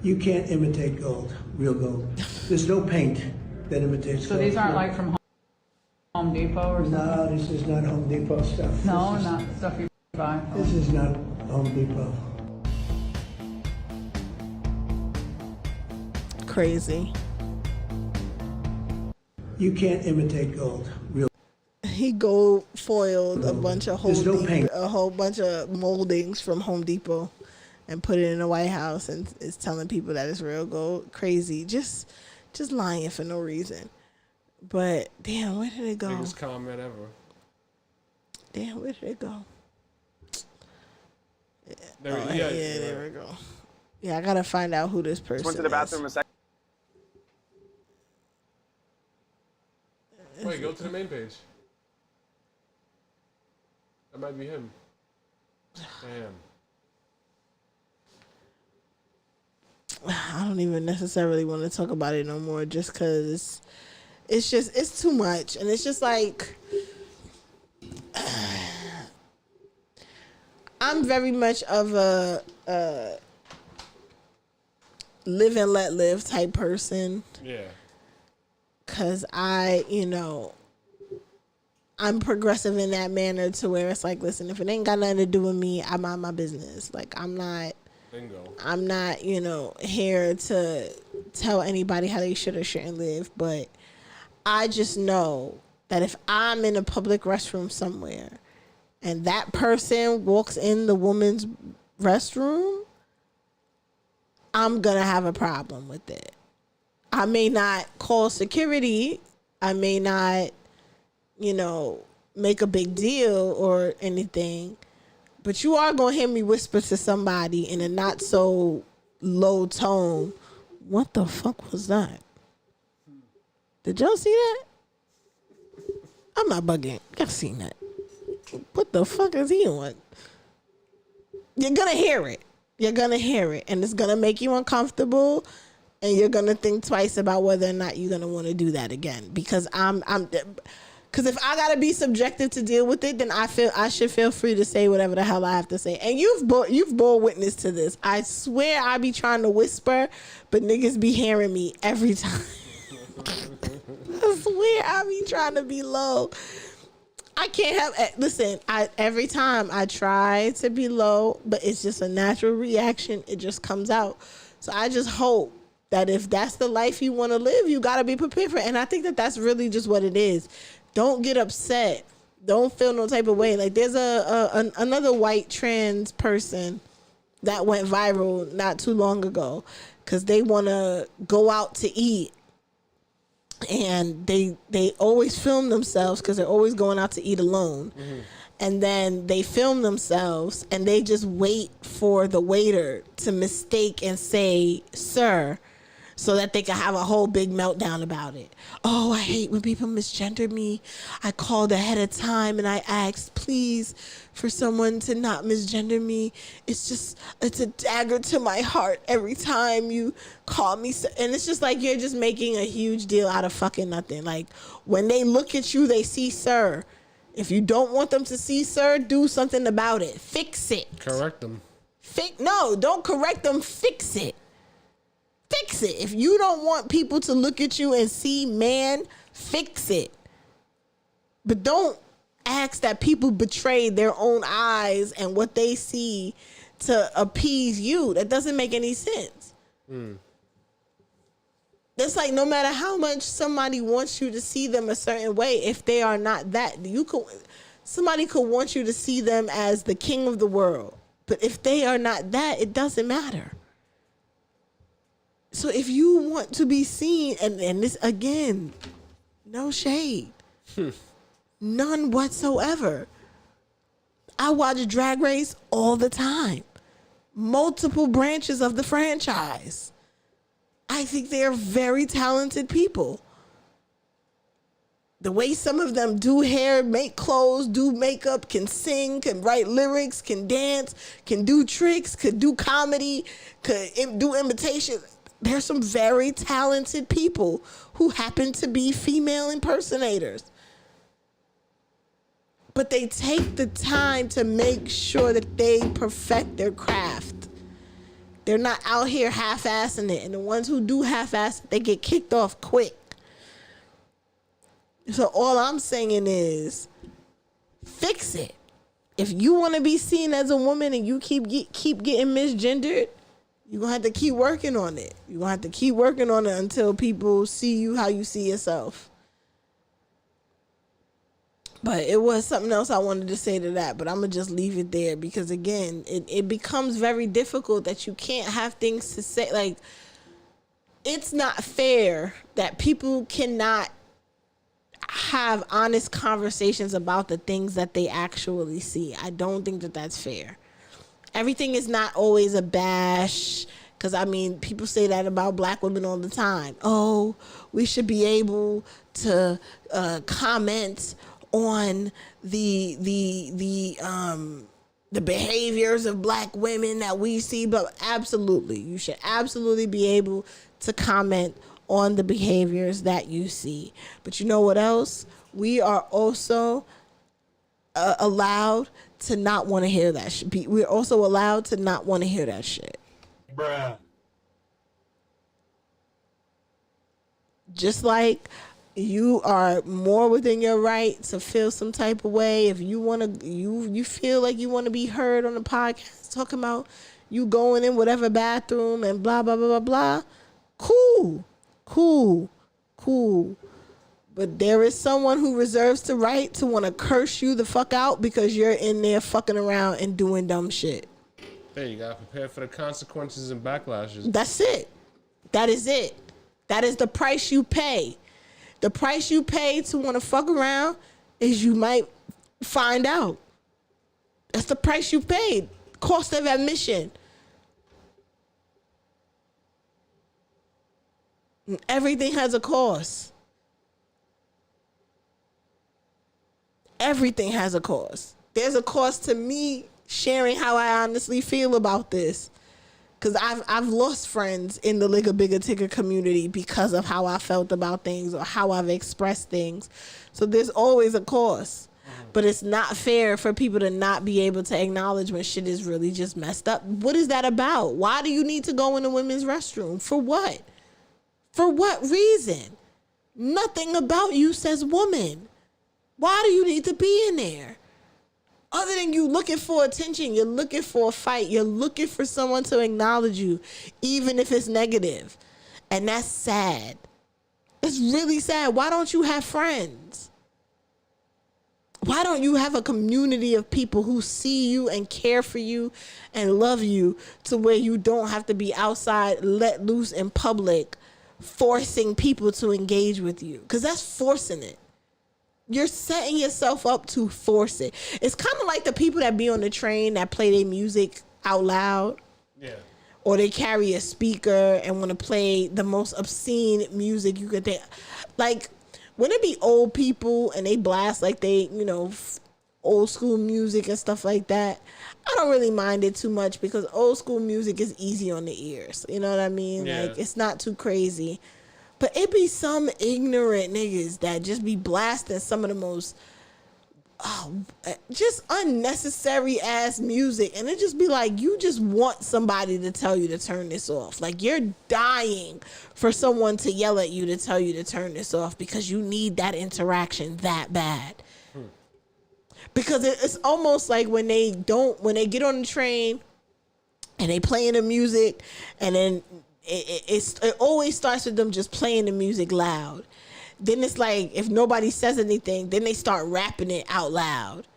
You can't imitate gold, real gold. There's no paint that imitates gold. So these aren't like from Home Depot or something? No, this is not Home Depot stuff. No, not stuff you buy. This is not Home Depot. Crazy. You can't imitate gold, real. He gold foiled a bunch of There's no paint. a whole bunch of moldings from Home Depot and put it in the White House and is telling people that it's real gold. Crazy. Just lying for no reason. But damn, where did it go? Biggest comment ever. Damn, where did it go? There we go. Yeah, I gotta find out who this person Went to the bathroom is. a second. Wait, go to the main page. That might be him. Damn. I don't even necessarily want to talk about it no more just because it's too much. And it's just like, I'm very much of a live and let live type person. Yeah. Because I'm progressive in that manner to where it's like, listen, if it ain't got nothing to do with me, I mind my business. Like, I'm not, here to tell anybody how they should or shouldn't live. But I just know that if I'm in a public restroom somewhere and that person walks in the woman's restroom, I'm going to have a problem with it. I may not call security. I may not, make a big deal or anything. But you are going to hear me whisper to somebody in a not so low tone, what the fuck was that? Did y'all see that? I'm not bugging. Y'all seen that. What the fuck is he on? You're going to hear it. You're going to hear it. And it's going to make you uncomfortable. And you're going to think twice about whether or not you're going to want to do that again. Because because if I got to be subjected to deal with it, then I should feel free to say whatever the hell I have to say. And you've bore witness to this. I swear I be trying to whisper, but niggas be hearing me every time. swear I be trying to be low. I can't have. Listen, every time I try to be low, but it's just a natural reaction. It just comes out. So I just hope that if that's the life you want to live, you got to be prepared for it. And I think that that's really just what it is. Don't get upset. Don't feel no type of way. Like there's another white trans person that went viral not too long ago because they want to go out to eat. And they always film themselves because they're always going out to eat alone. Mm-hmm. And then they film themselves and they just wait for the waiter to mistake and say, sir, so that they can have a whole big meltdown about it. Oh, I hate when people misgender me. I called ahead of time and I asked, please, for someone to not misgender me. It's a dagger to my heart every time you call me. And it's just like you're just making a huge deal out of fucking nothing. Like when they look at you, they see sir. If you don't want them to see sir, do something about it. Fix it. Correct them. No, don't correct them. Fix it. Fix it. If you don't want people to look at you and see man, fix it. But don't ask that people betray their own eyes and what they see to appease you. That doesn't make any sense. That's like no matter how much somebody wants you to see them a certain way, if they are not that, somebody could want you to see them as the king of the world. But if they are not that, it doesn't matter. So if you want to be seen, and this again, no shade, none whatsoever. I watch Drag Race all the time. Multiple branches of the franchise. I think they are very talented people. The way some of them do hair, make clothes, do makeup, can sing, can write lyrics, can dance, can do tricks, could do comedy, could do imitations. There's some very talented people who happen to be female impersonators. But they take the time to make sure that they perfect their craft. They're not out here half-assing it. And the ones who do half-ass it, they get kicked off quick. So all I'm saying is, fix it. If you want to be seen as a woman and you keep getting misgendered, you're going to have to keep working on it. You're going to have to keep working on it until people see you how you see yourself. But it was something else I wanted to say to that, but I'm going to just leave it there because, again, it becomes very difficult that you can't have things to say. Like, it's not fair that people cannot have honest conversations about the things that they actually see. I don't think that that's fair. Everything is not always a bash, because I mean, people say that about black women all the time. Oh, we should be able to comment on the behaviors of black women that we see, but absolutely, you should absolutely be able to comment on the behaviors that you see. But you know what else? We are also allowed to not want to hear that shit. We're also allowed to not want to hear that shit. Bruh. Just like you are more within your right to feel some type of way. If you want to, you feel like you want to be heard on the podcast talking about you going in whatever bathroom and blah, blah, blah, blah, blah. Cool. But there is someone who reserves the right to want to curse you the fuck out because you're in there fucking around and doing dumb shit. There, you gotta prepare for the consequences and backlashes. That's it. That is it. That is the price you pay. The price you pay to want to fuck around is you might find out. That's the price you paid. Cost of admission. Everything has a cost. Everything has a cost. There's a cost to me sharing how I honestly feel about this. Because I've lost friends in the Ligga Bigga Tigger community because of how I felt about things or how I've expressed things. So there's always a cost. But it's not fair for people to not be able to acknowledge when shit is really just messed up. What is that about? Why do you need to go in the women's restroom? For what? For what reason? Nothing about you says woman. Why do you need to be in there? Other than you looking for attention, you're looking for a fight, you're looking for someone to acknowledge you, even if it's negative. And that's sad. It's really sad. Why don't you have friends? Why don't you have a community of people who see you and care for you and love you to where you don't have to be outside, let loose in public, forcing people to engage with you? Because that's forcing it. You're setting yourself up to force it. It's kind of like the people that be on the train that play their music out loud. Yeah. Or they carry a speaker and want to play the most obscene music you could think. Like, when it be old people and they blast like they, old school music and stuff like that, I don't really mind it too much because old school music is easy on the ears. You know what I mean? Yeah. Like, it's not too crazy. But it be some ignorant niggas that just be blasting some of the most just unnecessary ass music. And it just be like, you just want somebody to tell you to turn this off. Like, you're dying for someone to yell at you to tell you to turn this off because you need that interaction that bad. Because it's almost like when they get on the train and they playing the music and then it always starts with them just playing the music loud. Then it's like, if nobody says anything, then they start rapping it out loud.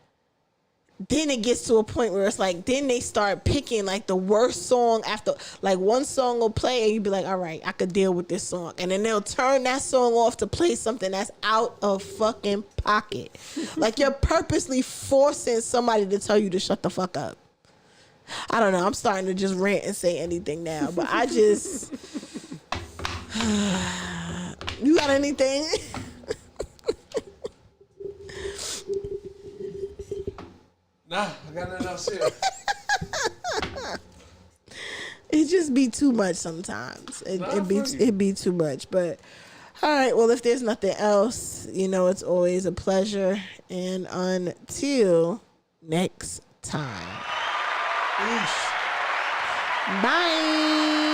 Then it gets to a point where it's like, then they start picking like the worst song after, like one song will play and you'd be like, all right, I could deal with this song. And then they'll turn that song off to play something that's out of fucking pocket. Like, you're purposely forcing somebody to tell you to shut the fuck up. I don't know. I'm starting to just rant and say anything now, but I just... You got anything? Nah, I got nothing else here. It just be too much sometimes. It be too much. But all right, well, if there's nothing else, it's always a pleasure. And until next time. Bye.